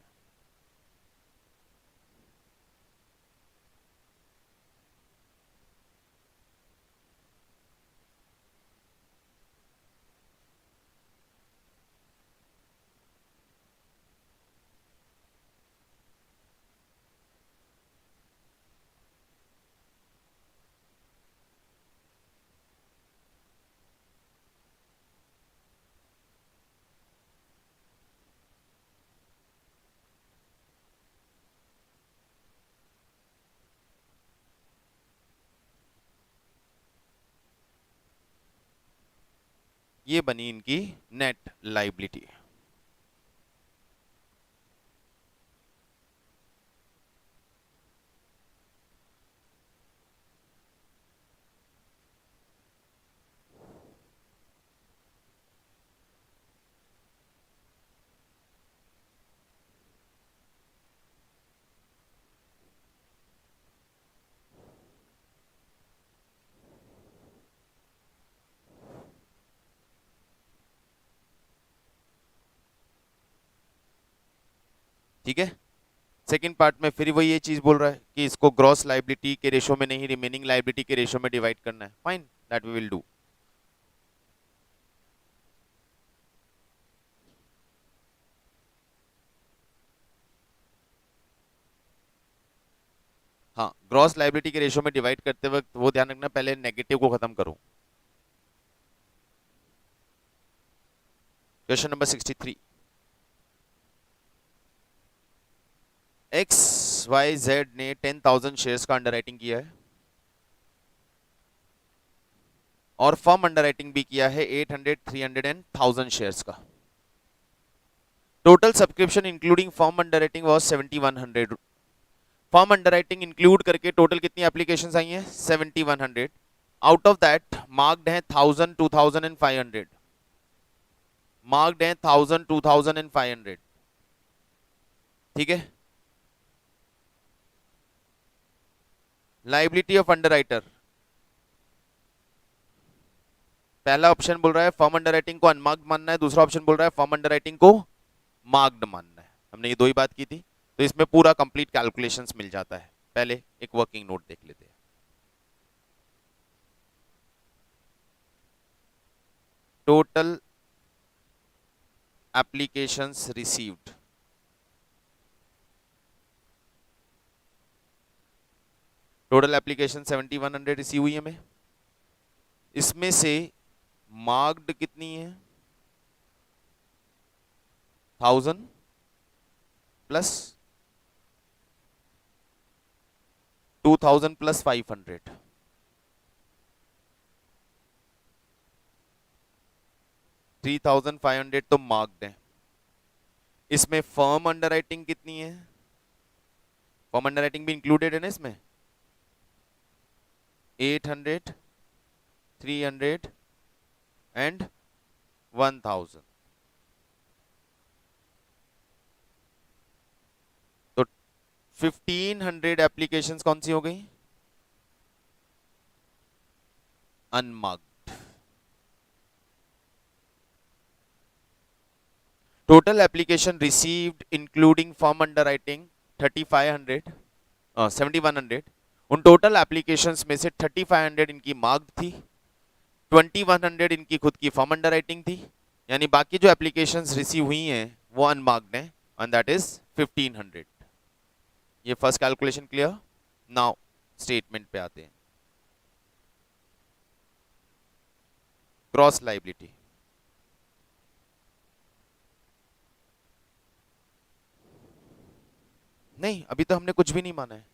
ये बनी इनकी नेट लाइबिलिटी। ठीक है, सेकंड पार्ट में फिर वही ये चीज बोल रहा है कि इसको ग्रॉस लाइबिलिटी के रेशो में नहीं, रिमेनिंग लाइबिलिटी के रेशो में डिवाइड करना है। Fine, that we will do. हाँ, ग्रॉस लाइबिलिटी के रेशो में डिवाइड करते वक्त वो ध्यान रखना, पहले नेगेटिव को खत्म करो। क्वेश्चन नंबर 63, एक्स XYZ ने 10,000 शेयर्स का अंडरराइटिंग किया है और फर्म अंडरराइटिंग भी किया है 800, 300 एंड 1000 शेयर्स का। Total subscription including firm underwriting was 7100। Firm underwriting include करके टोटल कितनी एप्लीकेशंस आई हैं? 7100। आउट ऑफ दैट मार्क्ड हैं 1000, 2000 एंड 500। मार्क्ड हैं 1000, 2000 एंड 500। ठीक है। लाइबिलिटी ऑफ अंडरराइटर, पहला ऑप्शन बोल रहा है फर्म अंडरराइटिंग को अनमार्क्ड मानना है, दूसरा ऑप्शन बोल रहा है फर्म अंडरराइटिंग को मार्क्ड मानना है। हमने ये दो ही बात की थी, तो इसमें पूरा कंप्लीट कैलकुलेशंस मिल जाता है। पहले एक वर्किंग नोट देख लेते हैं। Total applications received, total application 7100 receive हुई है हमें। इसमें से मार्क्ड कितनी है? 1000 प्लस 2000 प्लस 500, 3500 तो मार्क्ड है। इसमें फर्म अंडरराइटिंग कितनी है? फर्म अंडरराइटिंग भी इंक्लूडेड है ना इसमें। 800, 300 एंड 1000। तो 1500 एप्लीकेशंस कौन सी हो गई? Unmarked. Total application received including firm underwriting 3500, 7100। उन टोटल एप्लीकेशंस में से 3500 इनकी मार्क्ड थी, 2100 इनकी खुद की फॉर्म अंडरराइटिंग थी, यानी बाकी जो एप्लीकेशंस रिसीव हुई हैं वो अनमार्क्ड हैं, एंड दैट इज 1500। ये first calculation clear. Now statement पे आते हैं। क्रॉस लायबिलिटी, नहीं अभी तो हमने कुछ भी नहीं माना है।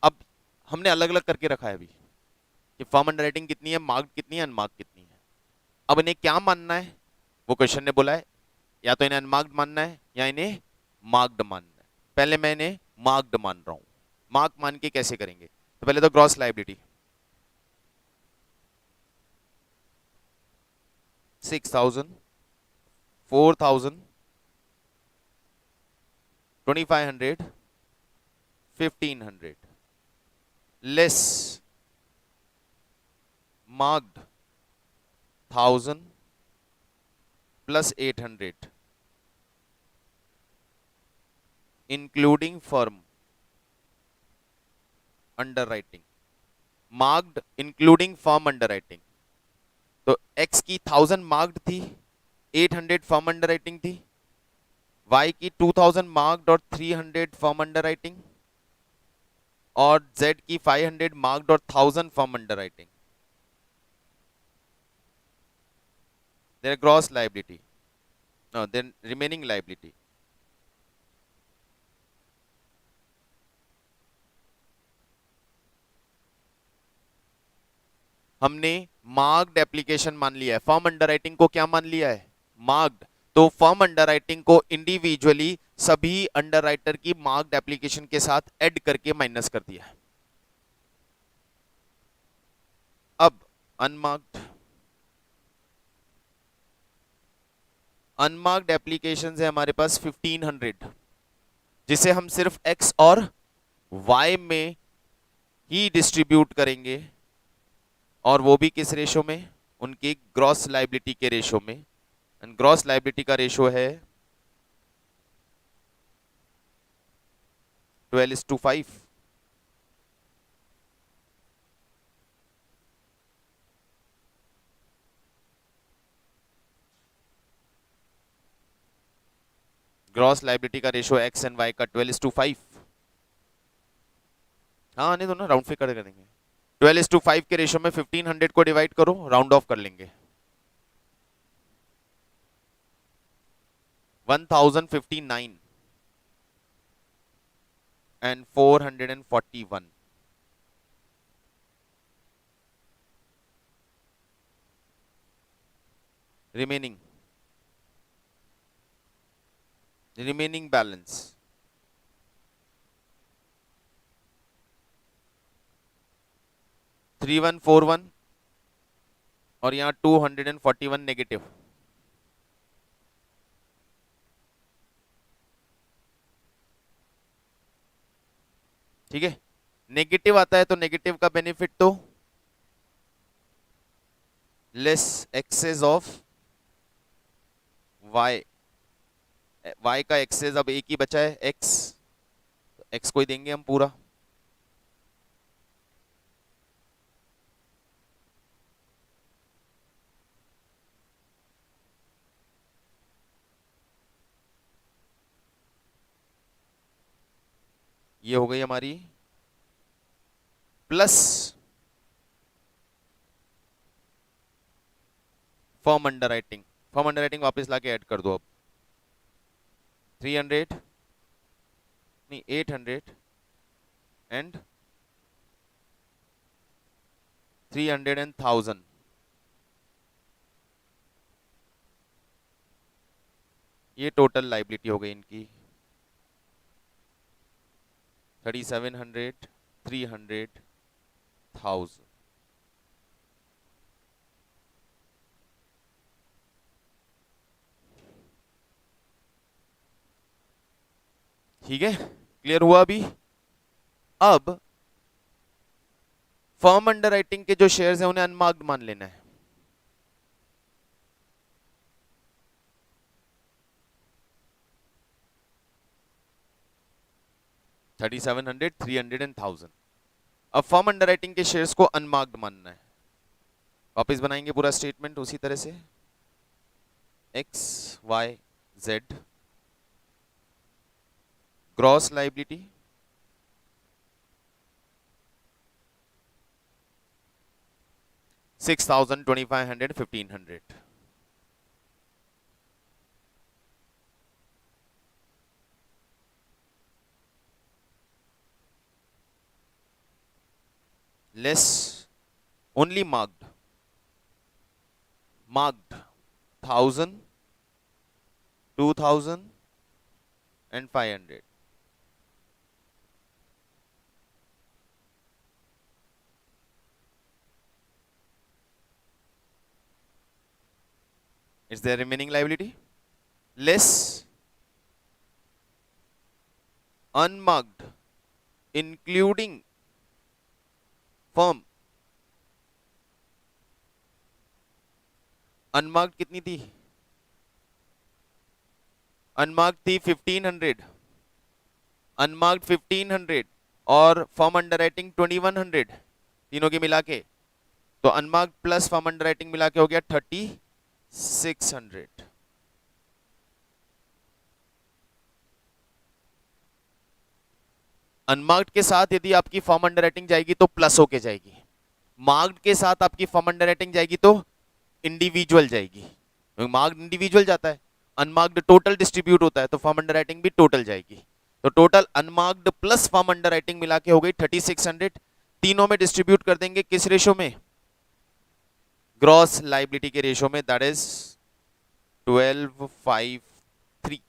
अब हमने अलग अलग करके रखा है अभी कि फर्म अंडरराइटिंग कितनी है, मार्क्ड कितनी है, अनमार्क्ड कितनी है। अब इन्हें क्या मानना है? वो क्वेश्चन ने बोला है या तो इन्हें अनमार्क्ड मानना है या इन्हें मार्क्ड मानना है। पहले मैं इन्हें मार्क्ड मान रहा हूं। मार्क मान के कैसे करेंगे? तो पहले तो gross liability 6000, 4000, 2500, 1500 less marked 1000 plus 800 including firm underwriting. Marked including firm underwriting, तो x की 1000 मार्क्ड थी, 800 फर्म अंडरराइटिंग थी, y की 2000 मार्क्ड और 300 फर्म अंडरराइटिंग, और z की 500 मार्क्ड और 1000 firm underwriting. Their gross liability, no then remaining liability. हमने मार्क्ड एप्लीकेशन मान लिया है, फर्म अंडरराइटिंग को क्या मान लिया है? मार्क्ड। तो फर्म अंडरराइटिंग को इंडिविजुअली सभी अंडरराइटर की मार्क्ड एप्लीकेशन के साथ ऐड करके माइनस कर दिया है। अब अनमार्क्ड, अनमार्क्ड एप्लीकेशन है हमारे पास 1500, जिसे हम सिर्फ x और y में ही डिस्ट्रीब्यूट करेंगे, और वो भी किस रेशो में? उनकी ग्रॉस लायबिलिटी के रेशो में। एंड ग्रॉस लायबिलिटी का रेशो है 12:5। ग्रॉस लायबिलिटी का रेशो एक्स एंड वाई का 12:5। हाँ आने दो ना, राउंड फिगर कर देंगे। 12:5 के रेशो में 1500 को डिवाइड करो, राउंड ऑफ कर लेंगे। 1059 and 441. Remaining balance. Three one four one और यहाँ 241 नेगेटिव। ठीक है, नेगेटिव आता है तो नेगेटिव का बेनिफिट तो less excess of Y, Y का एक्सेस अब एक ही बचा है एक्स, एक्स को ही देंगे हम पूरा। ये हो गई हमारी plus form underwriting. Form underwriting वापस लाके ऐड कर दो अब। 300 नहीं 800 एंड 300 एंड 1000। ये टोटल लाइबिलिटी हो गई इनकी 3700, 300, 1000। ठीक है, क्लियर हुआ अभी। अब फर्म अंडरराइटिंग के जो शेयर्स हैं उन्हें अनमार्क्ड मान लेना है। $3700, 300 एंड 1000। अब फर्म अंडरराइटिंग के शेयर्स को अनमार्क्ड मानना है। वापस बनाएंगे पूरा स्टेटमेंट उसी तरह से, X Y Z gross liability $6,000, 2,500, 1,500। Less only marked 1,000, 2,000 and 500। Is there remaining liability? Less unmarked including firm। Unmarked कितनी थी? अनमार्क्ड थी 1500, अनमार्क्ड 1500 और फर्म अंडरराइटिंग 2100, तीनों के मिला के। तो अनमार्क्ड प्लस फर्म अंडरराइटिंग मिला के हो गया 3600। अनमार्क्ड के साथ यदि आपकी फर्म अंडरराइटिंग जाएगी तो प्लस होके जाएगी, मार्क्ड के साथ आपकी फर्म अंडरराइटिंग जाएगी तो इंडिविजुअल जाएगी। मार्क्ड इंडिविजुअल जाता है, अनमार्क्ड टोटल डिस्ट्रीब्यूट होता है, तो फर्म अंडरराइटिंग भी टोटल जाएगी। तो total unmarked plus firm underwriting मिला के हो गई 3600। तीनों में डिस्ट्रीब्यूट कर देंगे किस रेशो में? ग्रॉस लाइबिलिटी के रेशो में, that is 12:5:3।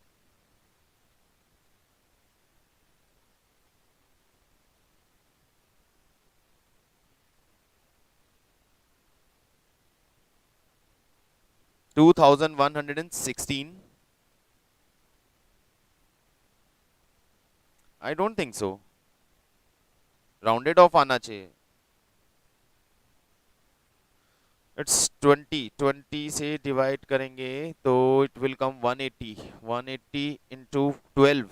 $2,116। I don't think so, rounded off आना चाहिए। इट्स 20 से डिवाइड करेंगे तो it will come 180 into 12,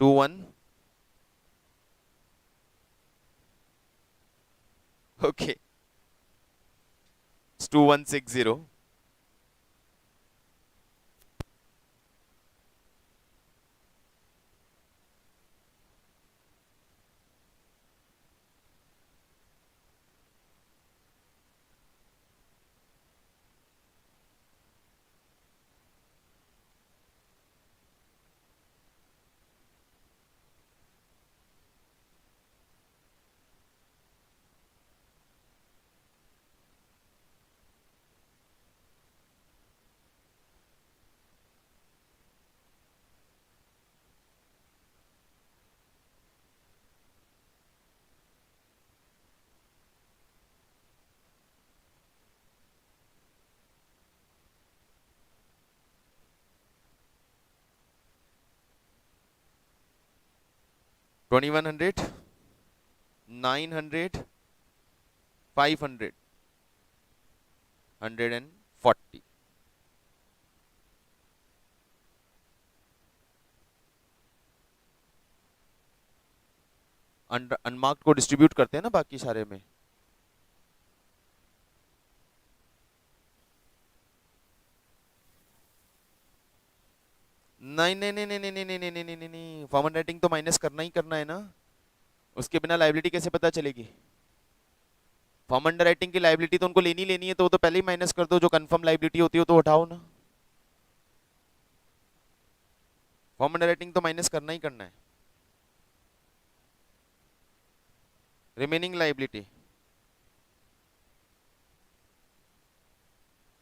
21। Okay, 2160। 2100, 900, 500, 140. Unmarked को डिस्ट्रीब्यूट करते हैं ना बाकी सारे में। नहीं नहीं नहीं नहीं नहीं नहीं नहीं नहीं नहीं नहीं नहीं, फॉर्म राइटिंग तो माइनस करना ही करना है ना, उसके बिना लाइबिलिटी कैसे पता चलेगी? फॉर्म अंडर राइटिंग की लाइबिलिटी तो उनको लेनी लेनी है, तो वो तो पहले ही माइनस कर दो, जो कंफर्म लाइबिलिटी होती है तो हटाओ ना। फॉर्म अंडर राइटिंग तो माइनस करना ही करना है। रिमेनिंग लाइबिलिटी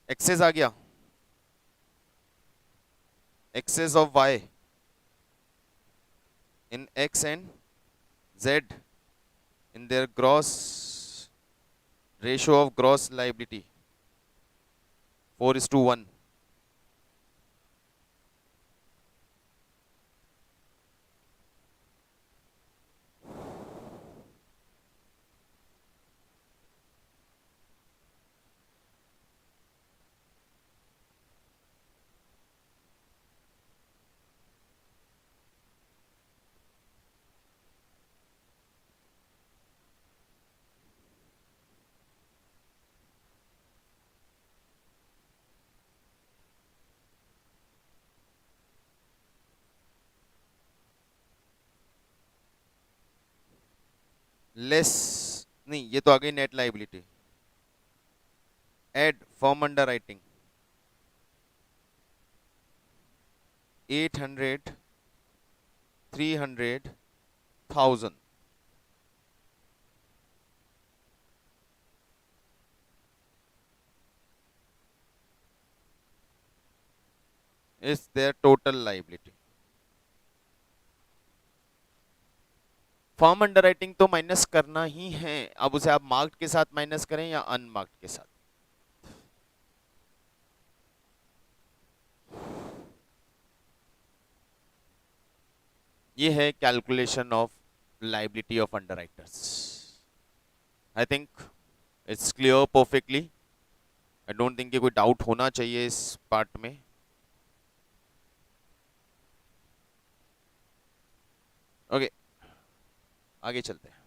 एक्सेस आ गया, excess of Y in X and Z in their gross ratio of gross liability 4:1. Less नहीं, ये तो आ गई net liability. Add firm underwriting 800, 300, 1000 is their total liability. Firm underwriting तो minus करना ही है, अब उसे आप मार्क्ड के साथ माइनस करें या अनमार्क्ड के साथ। ये है calculation of liability of underwriters. I think it's clear perfectly. I don't think कि कोई डाउट होना चाहिए इस पार्ट में। ओके, आगे चलते हैं।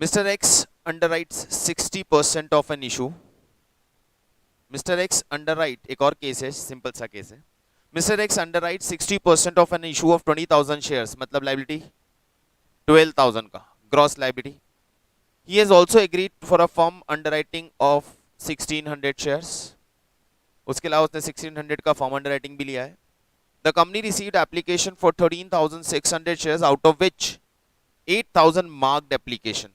Mr. X underwrites 60% of an issue. Mr. X underwrite, एक और केस है, सिंपल सा केस है। Mr. X underwrites 60% of an issue of 20,000 shares, मतलब लाइबिलिटी 12,000 का gross liability. He has also agreed for a firm underwriting of 1600 shares. उसके अलावा उसने 1600 का फॉर्म अंडरराइटिंग भी लिया है। The company received application for 13,600 shares, out of which 8,000 marked application.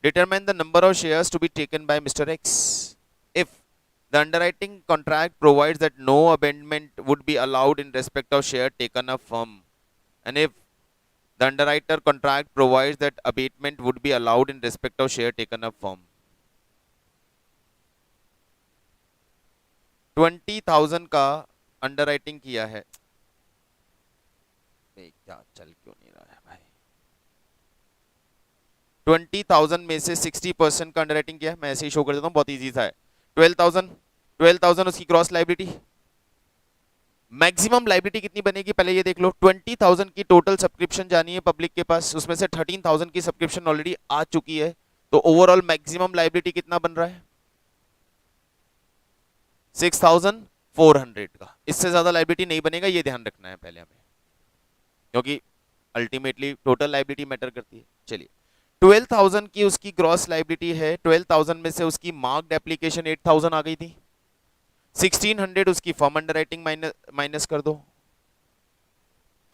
Determine the number of shares to be taken by Mr. X. If the underwriting contract provides that no amendment would be allowed in respect of share taken of firm, and if the underwriter contract provides that abatement would be allowed in respect of share taken of firm. 20,000 का underwriting किया है। क्या चल क्यों नहीं रहा है भाई? 20,000 में से 60% का अंडरराइटिंग किया है। मैं ऐसे ही शो कर देता हूँ, बहुत इजी सा है। 12,000 उसकी क्रॉस लाइबिलिटी। मैक्सिमम लाइबिलिटी कितनी बनेगी पहले ये देख लो। 20,000 की टोटल सब्सक्रिप्शन जानी है पब्लिक के पास, उसमें से 13,000 की सब्सक्रिप्शन ऑलरेडी आ चुकी है, तो ओवरऑल मैक्सिमम लाइबिलिटी कितना बन रहा है? 6,400 का। इससे ज्यादा लाइबिलिटी नहीं बनेगा, ये ध्यान रखना है पहले हमें, क्योंकि अल्टीमेटली टोटल लाइबिलिटी मैटर करती है। चलिए, 12,000 की उसकी ग्रॉस लाइबिलिटी है। 12,000 में से उसकी मार्क्ड एप्लीकेशन 8,000 आ गई थी। 1600 उसकी फॉर्म अंडरराइटिंग माइनस कर दो।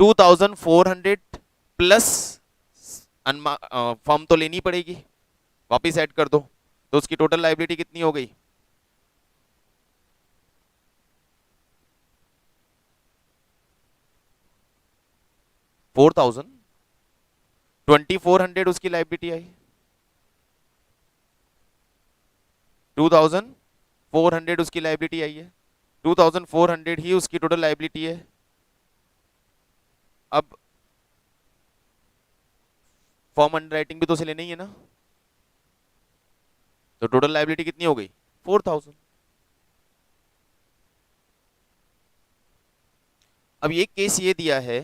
2,400 प्लस फॉर्म तो लेनी पड़ेगी, वापिस ऐड कर दो, तो उसकी टोटल लाइबिलिटी कितनी हो गई? 4,000। 2,400 उसकी लाइबिलिटी आई। 2400 उसकी लाइबिलिटी आई है, 2400 ही उसकी टोटल लाइबिलिटी है। अब फॉर्म अंडरराइटिंग भी तो उसे लेनी ही है ना, तो टोटल लाइबिलिटी कितनी हो गई? 4000। अब ये केस ये दिया है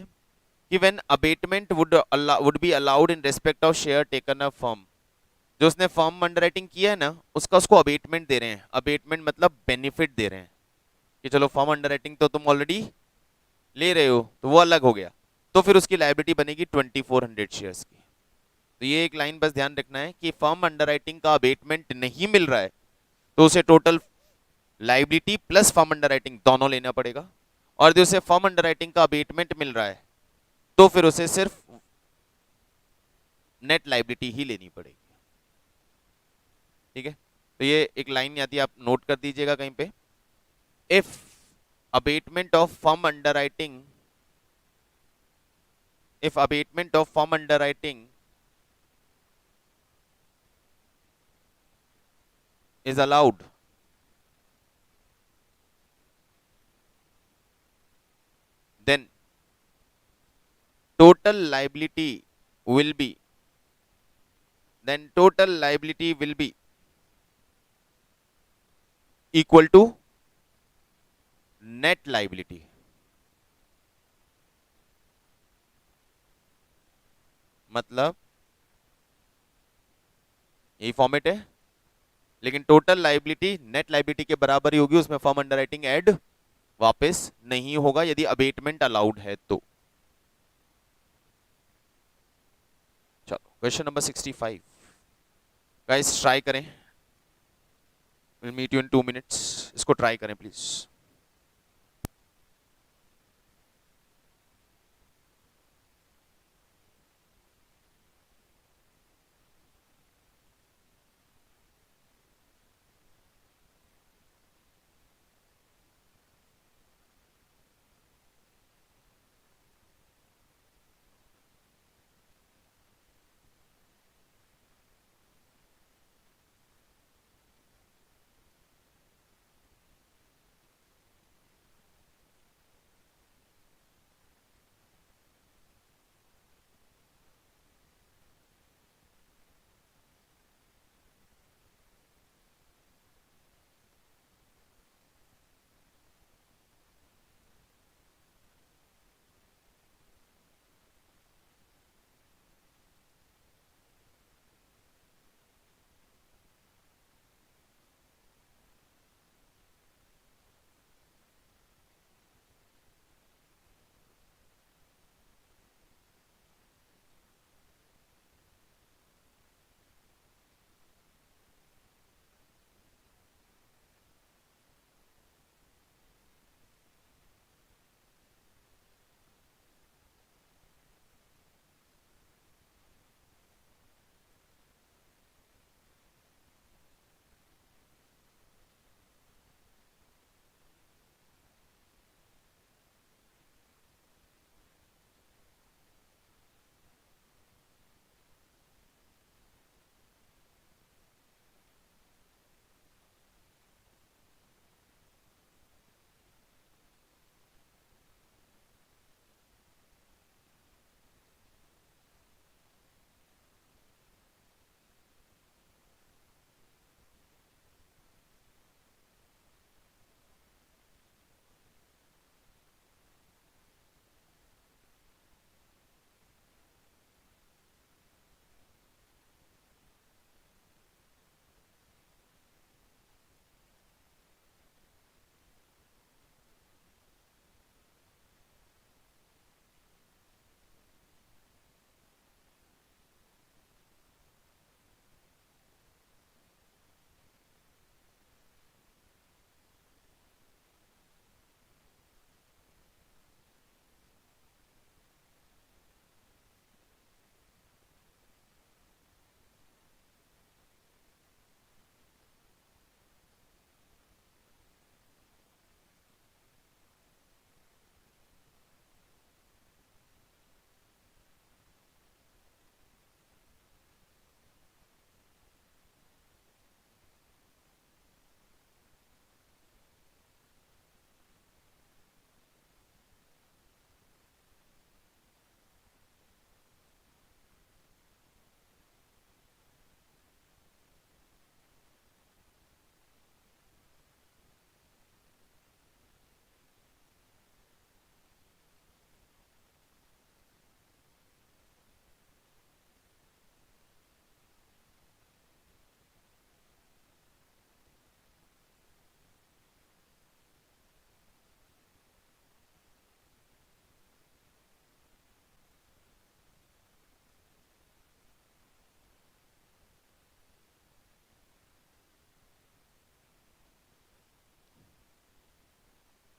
कि when abatement would be allowed in respect of share taken a firm, जो उसने फर्म अंडरराइटिंग किया है ना उसका उसको अबेटमेंट दे रहे हैं। अबेटमेंट मतलब बेनिफिट दे रहे हैं कि चलो फर्म अंडरराइटिंग तो तुम ऑलरेडी ले रहे हो, तो वो अलग हो गया, तो फिर उसकी लाइबिलिटी बनेगी 2400 शेयर्स की। तो ये एक लाइन बस ध्यान रखना है कि फर्म अंडरराइटिंग का अबेटमेंट नहीं मिल रहा है तो उसे total liability plus firm underwriting दोनों लेना पड़ेगा, और जो उसे फर्म अंडरराइटिंग का अबेटमेंट मिल रहा है तो फिर उसे सिर्फ नेट लाइबिलिटी ही लेनी पड़ेगी। ठीक है, तो ये एक लाइन यदि आप नोट कर दीजिएगा कहीं पे, if abatement of firm underwriting, if abatement of firm underwriting is allowed, then total liability will be, then total liability will be equal to net liability। मतलब यही फॉर्मेट है, लेकिन टोटल लाइबिलिटी नेट लाइबिलिटी के बराबर ही होगी, उसमें firm underwriting add वापस नहीं होगा यदि अबेटमेंट अलाउड है तो। चलो क्वेश्चन नंबर 65, गाइस ट्राई करें, will meet you in 2 minutes, इसको ट्राई करें please.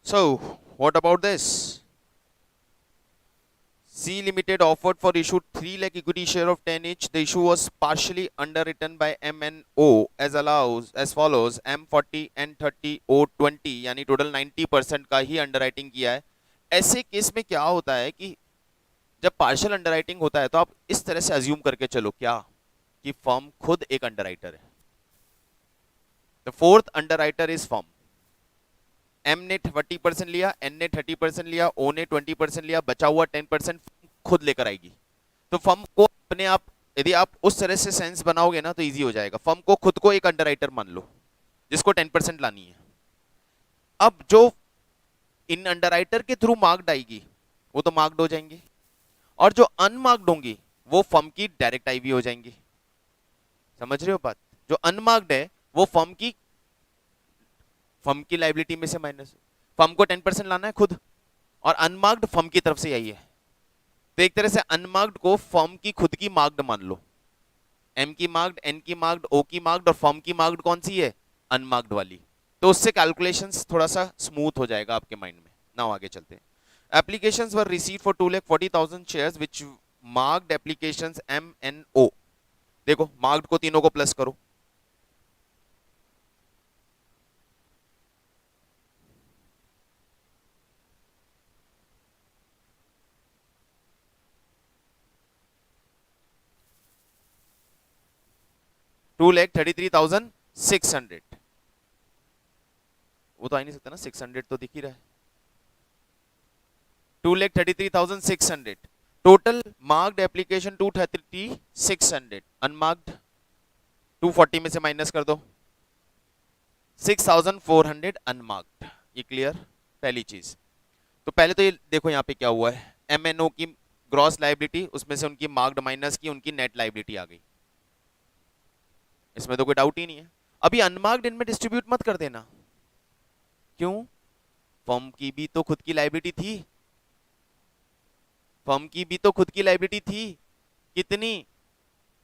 So what about this? C Limited offered for issued 3 lakh equity share of 10 each. The issue was partially underwritten by MNO as follows: M40 N30 O20, यानी total 90% का ही underwriting किया है। ऐसे case में क्या होता है कि जब पार्शियल अंडरराइटिंग होता है तो आप इस तरह से अज्यूम करके चलो क्या कि फर्म खुद एक अंडरराइटर है। The fourth underwriter is firm. M ने 40% लिया, एन ने 30% लिया, ओ ने 20% लिया, बचा हुआ 10% खुद लेकर आएगी। तो फर्म को अपने आप, यदि आप उस तरह से सेंस बनाओगे ना तो इजी हो जाएगा। फर्म को खुद को एक अंडरराइटर मान लो जिसको 10% लानी है। अब जो इन अंडरराइटर के थ्रू मार्क्ड आएगी वो तो मार्क्ड हो जाएंगे, और जो अनमार्क्ड होंगी वो फर्म की डायरेक्ट आईवी हो जाएंगी। समझ रहे हो बात? जो अनमार्क्ड है वो फर्म की लाइबिलिटी में से माइनस। फर्म को 10% लाना है खुद, और अनमार्क्ड फर्म की तरफ से आई है। तो एक तरह से अनमार्क्ड को फर्म की खुद की मार्क्ड मान लो। एम की मार्क्ड, एन की मार्क्ड, ओ की मार्क्ड, और फर्म की मार्क्ड कौन सी है? अनमार्क्ड वाली। तो उससे कैलकुलेशंस थोड़ा सा स्मूथ हो जाएगा आपके माइंड में। नाउ आगे चलते हैं। Applications were received for 2,40,000 shares which marked applications M N O. देखो मार्क्ड को तीनों को प्लस करो। $2,33,600। वो तो आ ही नहीं सकता ना, 600 तो दिख ही रहा है। 2,33,600। टोटल मार्क्ड एप्लीकेशन 2,3600, अनमार्क्ड 240 में से माइनस कर दो, 6,400 अनमार्क्ड। ये क्लियर? पहली चीज तो पहले तो ये देखो यहाँ पे क्या हुआ है, एमएनओ की ग्रॉस लाइबिलिटी, उसमें से उनकी मार्क्ड माइनस की उनकी नेट लाइबिलिटी आ गई। इसमें तो कोई डाउट ही नहीं है। अभी अनमार्क्ड इनमें डिस्ट्रीब्यूट मत कर देना। क्यों? फर्म की भी तो खुद की लाइबिलिटी थी। फर्म की भी तो खुद की लाइबिलिटी थी। कितनी?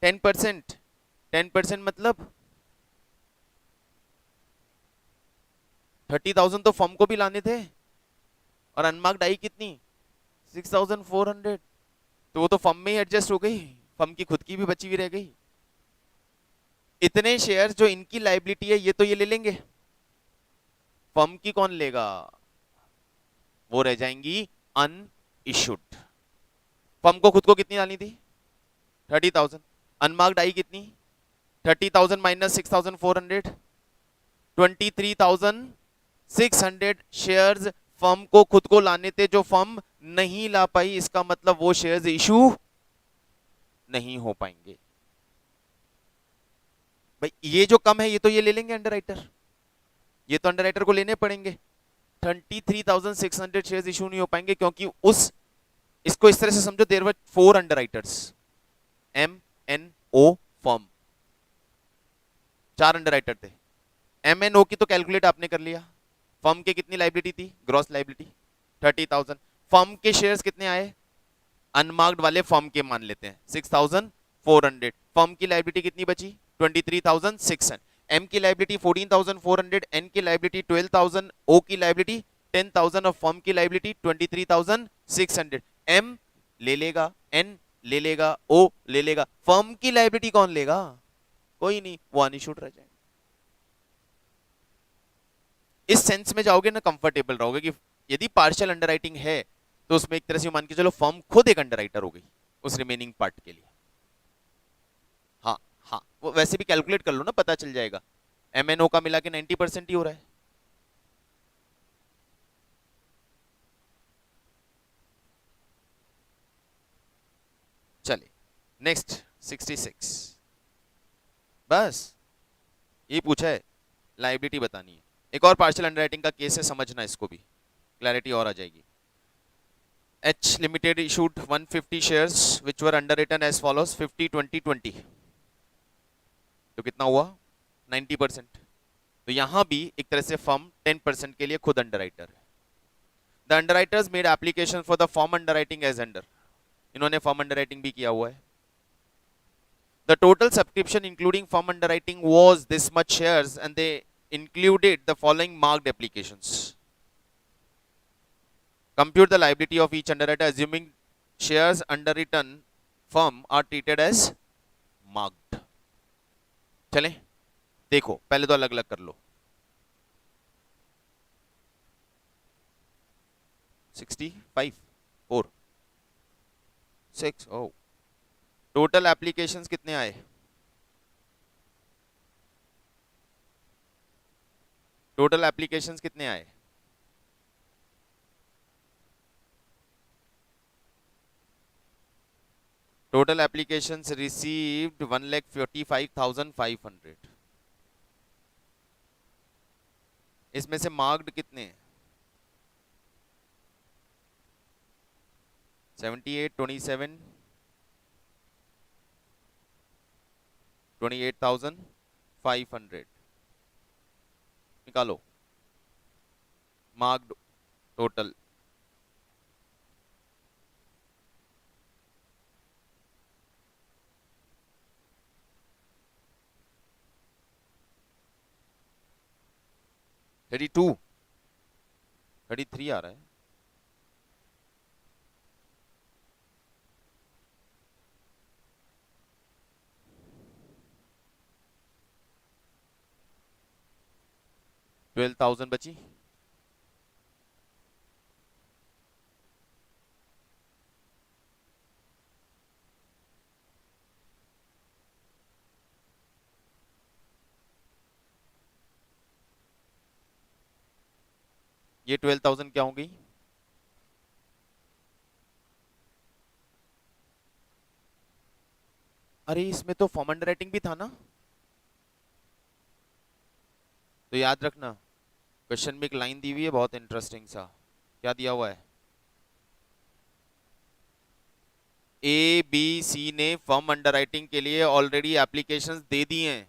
10%। 10% मतलब 30,000 तो फर्म को भी लाने थे, और अनमार्क्ड आई कितनी? 6,400। तो वो तो फर्म में ही एडजस्ट हो गई, फर्म की खुद की भी बची हुई रह गई। इतने शेयर जो इनकी लाइबिलिटी है ये तो ये ले लेंगे, फर्म की कौन लेगा? वो रह जाएंगी अनइश्यूड। फर्म को खुद को कितनी डालनी थी? 30,000। अनमार्क्ड आई कितनी? 30,000 माइनस 6,400, 23,600 शेयर्स फर्म को खुद को लाने थे जो फर्म नहीं ला पाई। इसका मतलब वो शेयर्स इशू नहीं हो पाएंगे। भाई ये जो कम है ये तो ये ले लेंगे अंडरराइटर, ये तो अंडरराइटर को लेने पड़ेंगे। 23,600 शेयर्स इशू नहीं हो पाएंगे क्योंकि इसको इस तरह से समझो, there were 4 underwriters, M N O firm, 4 underwriter थे। एम एन ओ की तो कैलकुलेट आपने कर लिया। फर्म के कितनी लाइबिलिटी थी? Gross liability 30,000। फर्म के शेयर्स कितने आए? अनमार्क्ड वाले फर्म के मान लेते हैं 6,400। फर्म की लाइबिलिटी कितनी बची? 23,600। एम की लाइबिलिटी 14,400, एन की लाइबिलिटी 12,000, ओ की लाइबिलिटी 10,000 और फर्म की लाइबिलिटी 23,600। एम ले लेगा, एन ले लेगा, ओ ले लेगा, फर्म की लाइबिलिटी कौन लेगा? कोई नहीं, वो अनइश्यूड रह जाएगा। इस सेंस में जाओगे ना, कंफर्टेबल रहोगे कि यदि पार्शियल अंडरराइटिंग है तो उसमें एक तरह से मान के चलो फर्म खुद एक अंडरराइटर हो गई उस रिमेनिंग पार्ट के लिए। हाँ हाँ, वो वैसे भी कैलकुलेट कर लो ना, पता चल जाएगा। एमएनओ का मिला के 90% ही हो रहा है। चलिए नेक्स्ट 66। बस ये पूछा है, लाइबिलिटी बतानी है। एक और पार्शियल अंडरराइटिंग का केस है, समझना इसको भी, क्लैरिटी और आ जाएगी। H Limited issued 150 shares which were underwritten as follows: 50 20 20। तो कितना हुआ? 90%। तो यहां भी एक तरह से फर्म 10% के लिए खुद अंडरराइटर है। The underwriters made application for the firm underwriting as under. इन्होंने फॉर्म अंडरराइटिंग भी किया हुआ है। The total subscription including firm underwriting was this much shares and they included the following marked applications. Compute the liability of each underwriter assuming shares underwritten firm are treated as marked. चलें देखो पहले तो अलग अलग कर लो। 65 4 6 ओ total applications कितने आए? Total applications कितने आए? Total applications received 1,45,500। इसमें से मार्क्ड कितने हैं? 78 27 28,500 निकालो मार्क्ड टोटल। थर्टी टू 33 आ रहा है। ट्वेल्व थाउजेंड बची। ये 12,000 क्या होंगी? अरे इसमें तो फॉर्म अंडर राइटिंग भी था ना, तो याद रखना क्वेश्चन में एक लाइन दी हुई है बहुत इंटरेस्टिंग सा। क्या दिया हुआ है? ए बी सी ने फर्म अंडरराइटिंग के लिए ऑलरेडी एप्लीकेशंस दे दी हैं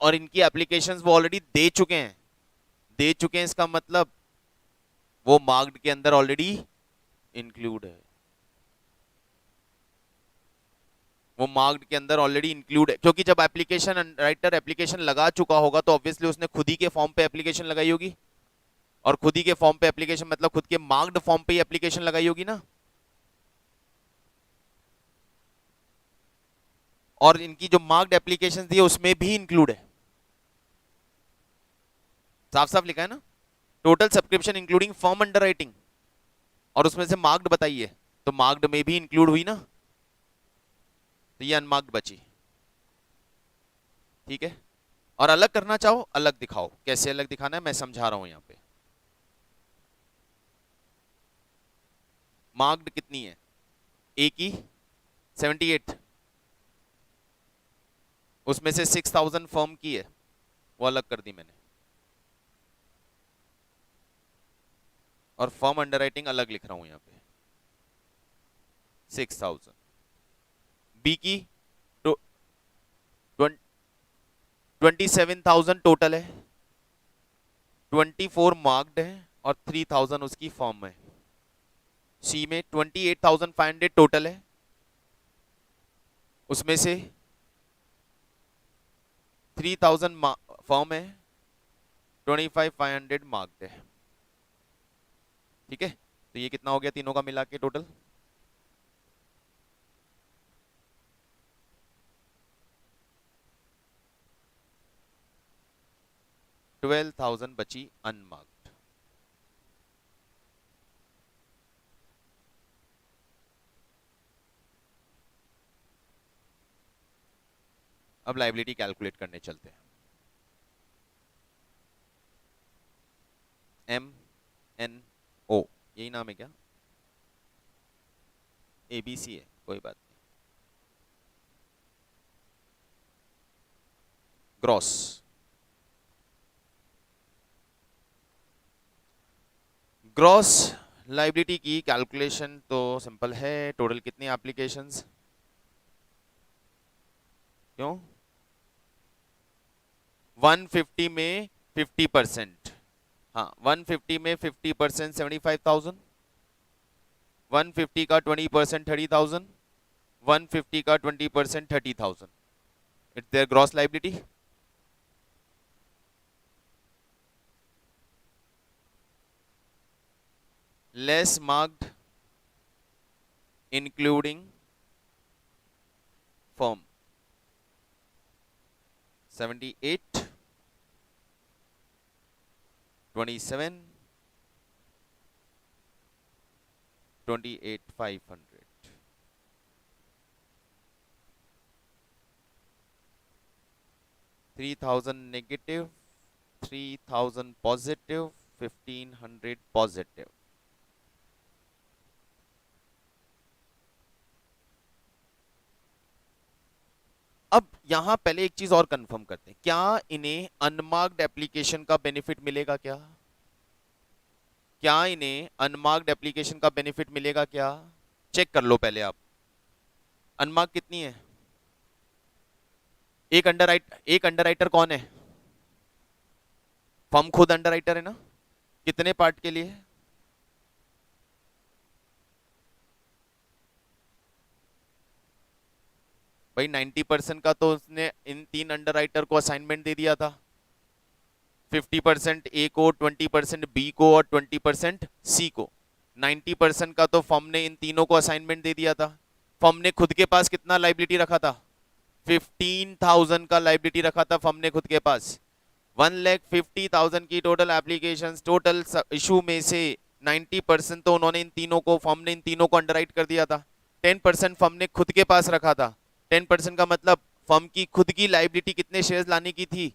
और इनकी एप्लीकेशंस वो ऑलरेडी दे चुके हैं। दे चुके हैं इसका मतलब वो मार्क्ड के अंदर ऑलरेडी इंक्लूड है। वो मार्क्ड के अंदर ऑलरेडी इंक्लूड है क्योंकि जब एप्लीकेशन राइटर एप्लीकेशन लगा चुका होगा तो ऑब्वियसली उसने खुद ही के फॉर्म पे एप्लीकेशन लगाई होगी और खुद ही के फॉर्म पे एप्लीकेशन मतलब खुद के मार्क्ड फॉर्म पे ही एप्लीकेशन लगाई होगी ना। और इनकी जो मार्क्ड एप्लीकेशन दी है उसमें भी इंक्लूड है। साफ साफ लिखा है ना, total subscription including firm underwriting और उसमें से मार्क्ड बताइए तो मार्क्ड में भी इंक्लूड हुई ना, तो ये अनमार्क्ड बची। ठीक है, और अलग करना चाहो अलग दिखाओ, कैसे अलग दिखाना है मैं समझा रहा हूं यहां पे। मार्क्ड कितनी है? ए की 78, उसमें से 6,000 फर्म की है, वो अलग कर दी मैंने, और फर्म अंडरराइटिंग अलग लिख रहा हूं यहां पे 6,000। बी की 27,000 टोटल है, 24 मार्क्ड है और 3,000 उसकी फर्म है। सी में 28,500 टोटल है, उसमें से 3,000 फर्म है, 25,500 मार्क्ड है। ठीक है, तो ये कितना हो गया तीनों का मिला के टोटल? $12,000 बची अनमार्क्ड। अब लायबिलिटी कैलकुलेट करने चलते हैं। MNO यही नाम है क्या? ABC है, कोई बात नहीं। ग्रॉस ग्रॉस लायबिलिटी की कैलकुलेशन तो सिंपल है। टोटल कितनी एप्लीकेशंस? क्यों 150 में 50%? हाँ 150 में 50% 75,000, 150 का 20% 30,000, 150 का 20% 30,000, it's their gross liability. Less marked including firm 78, 27, 28,500. 3,000 negative, 3,000 positive, 1,500 positive. अब यहां पहले एक चीज और कंफर्म करते हैं, क्या इन्हें अनमार्क्ड एप्लीकेशन का बेनिफिट मिलेगा क्या? क्या इन्हें अनमार्क्ड एप्लीकेशन का बेनिफिट मिलेगा क्या? चेक कर लो पहले आप। अनमार्क कितनी है? एक अंडरराइटर कौन है? फर्म खुद अंडरराइटर है ना? कितने पार्ट के लिए? भाई 90% का तो उसने इन 3 अंडरराइटर को असाइनमेंट दे दिया था। 50% ए को, 20% बी को और 20% सी को। 90% का तो फर्म ने इन तीनों को असाइनमेंट दे दिया था। फर्म ने खुद के पास कितना लाइबिलिटी रखा था? 15,000 का लाइबिलिटी रखा था फर्म ने खुद के पास। 1,50,000 की टोटल एप्लीकेशंस, टोटल इशू में से 90% तो उन्होंने इन तीनों को, फर्म ने इन तीनों को अंडरराइट कर दिया था। 10% फर्म ने खुद के पास रखा था। 10% का मतलब फर्म की खुद की लाइबिलिटी कितने शेयर्स लाने की थी,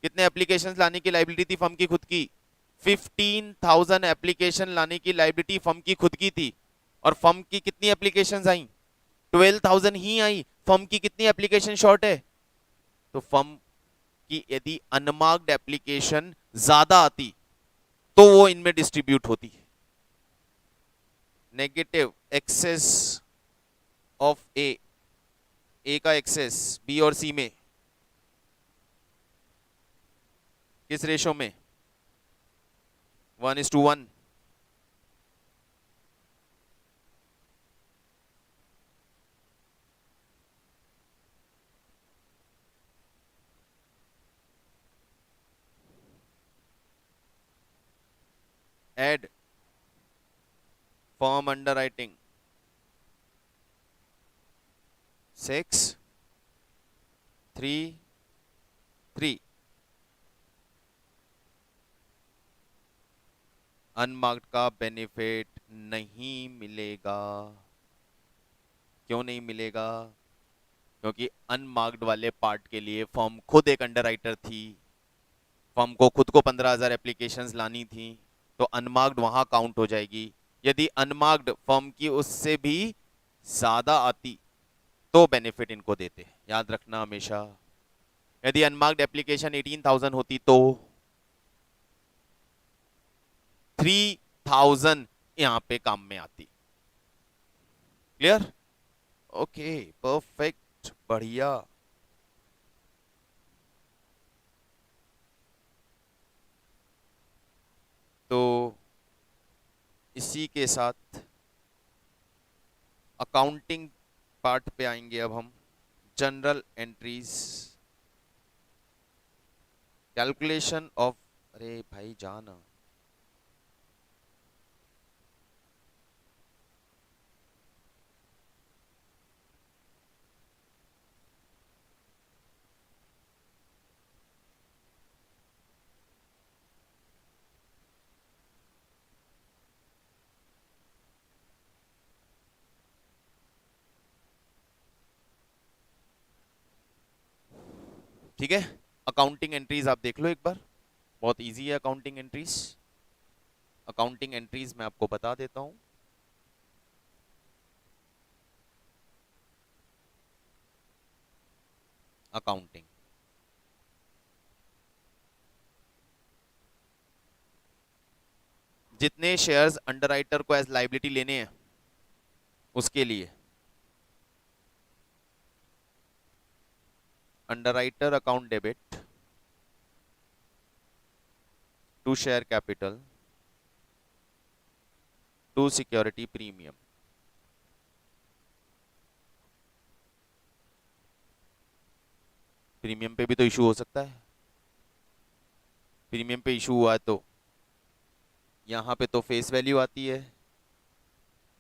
कितने एप्लीकेशंस लाने की लाइबिलिटी थी फर्म की खुद की? 15,000 एप्लीकेशन लाने की लाइबिलिटी फर्म की खुद की थी। और फर्म की कितनी एप्लीकेशंस आई? 12,000 ही आई। फर्म की कितनी एप्लीकेशन शॉर्ट है? तो फर्म की यदि अनमार्क्ड एप्लीकेशन ज्यादा आती तो वो इनमें डिस्ट्रीब्यूट होती। नेगेटिव एक्सेस ऑफ ए का एक्सेस बी और सी में किस रेशो में? 1:1। Add firm underwriting 6, 3, 3। अनमार्क्ड का बेनिफिट नहीं मिलेगा। क्यों नहीं मिलेगा? क्योंकि अनमार्क्ड वाले पार्ट के लिए फर्म खुद एक अंडरराइटर थी। फर्म को खुद को 15,000 एप्लीकेशंस लानी थी, तो अनमार्क्ड वहां काउंट हो जाएगी। यदि अनमार्क्ड फर्म की उससे भी ज्यादा आती तो बेनिफिट इनको देते, याद रखना हमेशा। यदि अनमार्क्ड एप्लीकेशन 18,000 होती तो 3,000 यहां पे काम में आती। क्लियर? ओके, परफेक्ट, बढ़िया। तो इसी के साथ अकाउंटिंग पार्ट पे आएंगे अब हम। जनरल एंट्रीज, कैलकुलेशन ऑफ, अरे भाई जाना। ठीक है, अकाउंटिंग एंट्रीज आप देख लो एक बार, बहुत इजी है अकाउंटिंग एंट्रीज। अकाउंटिंग एंट्रीज मैं आपको बता देता हूं। अकाउंटिंग, जितने शेयर्स अंडरराइटर को एज लाइबिलिटी लेने हैं उसके लिए underwriter account debit to share capital to security premium. Premium पे भी तो इशू हो सकता है। प्रीमियम पे इशू हुआ है तो यहाँ पे तो फेस वैल्यू आती है,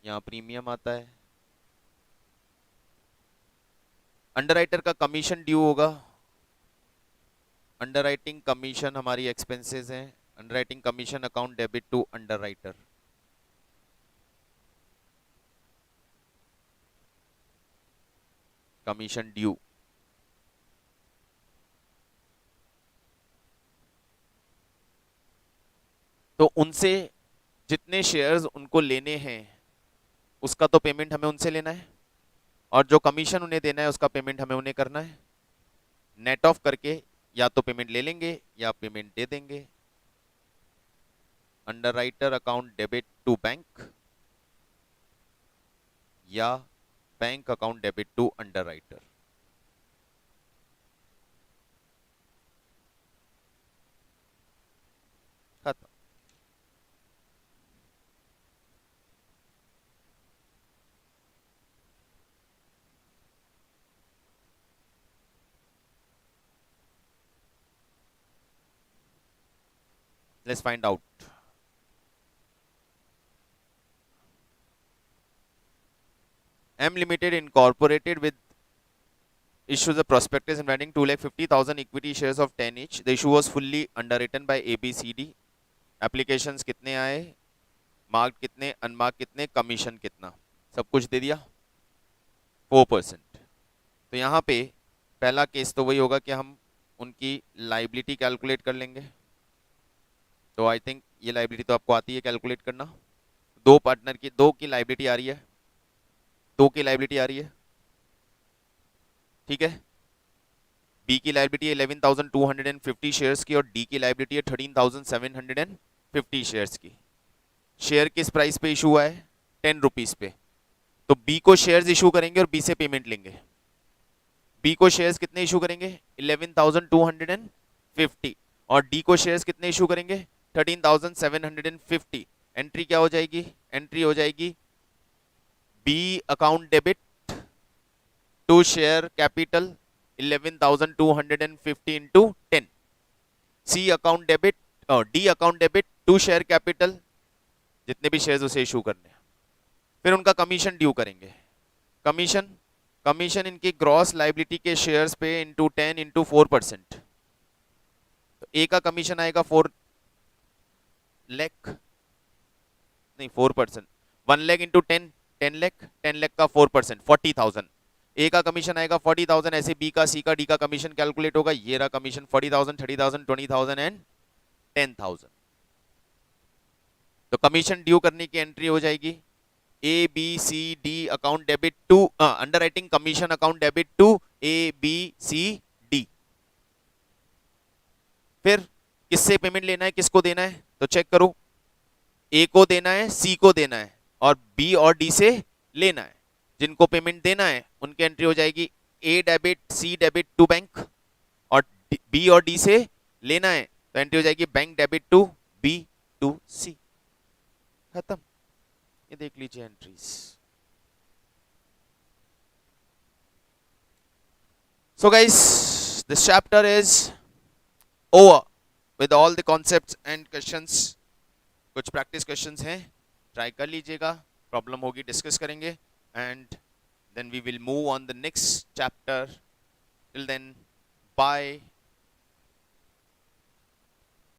यहाँ प्रीमियम आता है, अंडरराइटर का कमीशन ड्यू होगा, अंडरराइटिंग कमीशन हमारी एक्सपेंसेस हैं, underwriting commission account debit to underwriter, commission due. तो उनसे जितने शेयर्स उनको लेने हैं उसका तो पेमेंट हमें उनसे लेना है, और जो कमीशन उन्हें देना है उसका पेमेंट हमें उन्हें करना है। नेट ऑफ करके या तो पेमेंट ले लेंगे या पेमेंट दे देंगे। Underwriter account debit to bank या bank account debit to underwriter. खत्म। Let's find out. M Limited incorporated with issues a prospectus inviting 2,50,000 equity shares of 10 each. The issue was fully underwritten by ABCD. Applications कितने आए, mark कितने, unmark कितने, commission कितना, सब कुछ दे दिया 4%। तो यहाँ पे पहला केस तो वही होगा कि हम उनकी लाइबिलिटी कैलकुलेट कर लेंगे। तो आई थिंक ये लाइबिलिटी तो आपको आती है कैलकुलेट करना। दो पार्टनर की, दो की लाइबिलिटी आ रही है, दो की लाइबिलिटी आ रही है, ठीक है। बी की लाइबिलिटी 11,250 शेयर्स की और डी की लाइबिलिटी है 13,750 शेयर्स की। शेयर किस प्राइस पे इशू हुआ है, 10 रुपीज पे। तो बी को शेयर्स इशू करेंगे और बी से पेमेंट लेंगे। बी को शेयर्स कितने इशू करेंगे, 11,250, और डी को शेयर्स कितने इशू करेंगे, 13,750। एंट्री क्या हो जाएगी, एंट्री हो जाएगी B account debit to share capital 11,250 into 10, C account debit और D account debit to share capital जितने भी शेयर्स उसे इशू करने हैं। फिर उनका कमीशन ड्यू करेंगे। कमीशन, कमीशन इनकी ग्रॉस लाइबिलिटी के शेयर्स पे इंटू 10 इंटू 4%। तो ए का कमीशन आएगा 4 लाख, नहीं 4%, 1 लाख इंटू 10, 10 लाख, 10 लाख का 4% 40,000। ए का कमीशन आएगा 40,000, ऐसे बी का, सी का, डी का कमीशन कैलकुलेट होगा। ये रहा कमीशन 40,000, 30,000, 20,000 एंड 10,000। तो कमीशन ड्यू करने की एंट्री हो जाएगी A B C D account debit to underwriting commission account debit to A B C D. फिर किससे पेमेंट लेना है, किसको देना है, तो चेक करो। ए को देना है, सी को देना है, और बी और डी से लेना है। जिनको पेमेंट देना है उनकी एंट्री हो जाएगी A debit C debit to bank, और बी और डी से लेना है तो एंट्री हो जाएगी bank debit to B to C. खत्म। ये देख लीजिए entries. So guys, this chapter is over with all the concepts and questions. कुछ प्रैक्टिस क्वेश्चंस हैं, ट्राई कर लीजिएगा, प्रॉब्लम होगी डिस्कस करेंगे, and then we will move on the next chapter. Till then, bye.